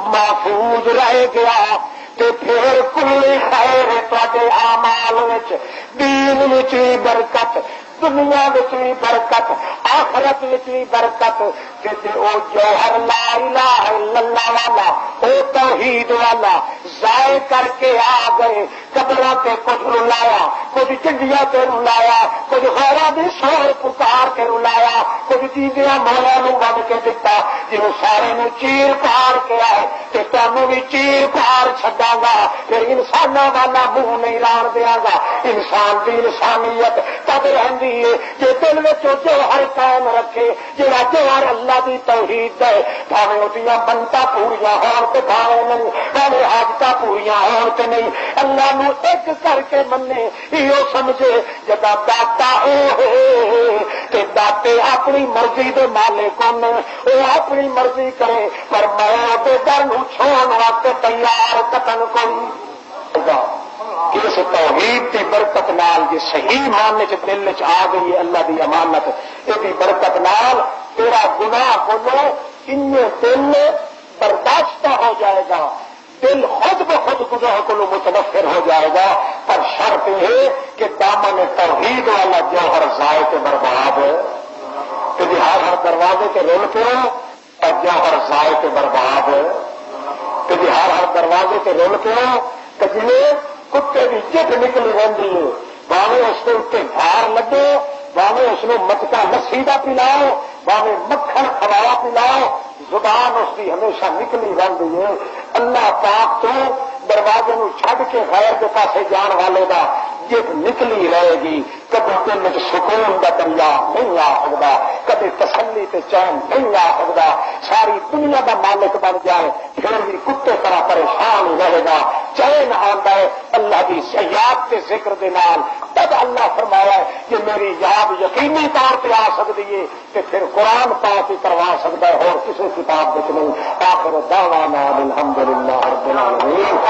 محفوظ رہ گیا تے پھر کل خیر تواڈے اعمال وچ، دین وچ بھی برکت، دنیا وچ بھی برکت، آخرت وچ بھی برکت، کہ جے او جوہر لا الہ الا اللہ والا، او توحید والا ضائع کر کے آ گئے، قبراں تے کچھ رلایا، کچھ چنڈیاں تے رلایا، کچھ غیراں دی شور پکار کے رلایا، کچھ چیزاں مولا نو وڈ کے دتا، جنوں سارے نو چیر پار کے آئے تے تانوں بھی چیر پار چھڈاں گا، پھر انساناں والا منہ نہیں لان دیاں گا۔ انسان دی انسانیت تب رہندی ہے جے دل وچ جوہر قائم رکھے، جڑا جوہر اللہ دی توحید ہے، بھاویں اودیاں بنتاں پوریاں ہون تے بھاویں نہیں، بھاویں حاجتاں پوریاں ہون تے نہیں، اللہ نو ایک کر کے منے، ایو سمجھے جدا داتا او تے داتے اپنی مرضی دے مالک ہون، او اپنی مرضی کرے، پر میں تے در نو چھوڑن واسطے تیار قطن کوئی۔ اس توحید کی برکت نال جی صحیح معنی چ دل چ آ گئی ہے اللہ دی امانت، یہ برکت نال تیرا گناہ کولو ان دل برداشتہ ہو جائے گا، دل خود بخود گناہ کولو متنفر ہو جائے گا، پر شرط یہ کہ دامن توحید والا جوہر ضائع کے برباد ہے، کہ ہر دروازے کے رول کے اور جوہر ضائع کے برباد ہے، کہ ہر دروازے کے رول کے کہ جنہیں کتے کی جت نکلی رہتی ہے، باویں اس کے اتنے گھار لگے، باویں اس نے مٹکا لسی کا پلاؤ، باویں مکھن کھوایا پلاؤ، زبان اس کی ہمیشہ نکلی رہتی ہے۔ اللہ پاک تو دروازے نو چھڈ کے غیر کے پاسے جان والے دا جت نکلی رہے گی، کبھی دل میں سکون کا دریا نہیں آ سکتا، کبھی تسلی تے چین نہیں آ سکتا، ساری دنیا کا مالک بن جائے پھر بھی کتے طرح پریشان ہی رہے گا، چین آتا ہے اللہ کی یاد کے ذکر دے نال۔ تب اللہ فرمایا ہے کہ میری یاد یقینی طور پہ آ سکتی ہے کہ پھر قرآن پاک ہی کروا سکتا ہے اور کسی کتاب نہیں۔ آخر دعوانا الحمدللہ رب العالمین۔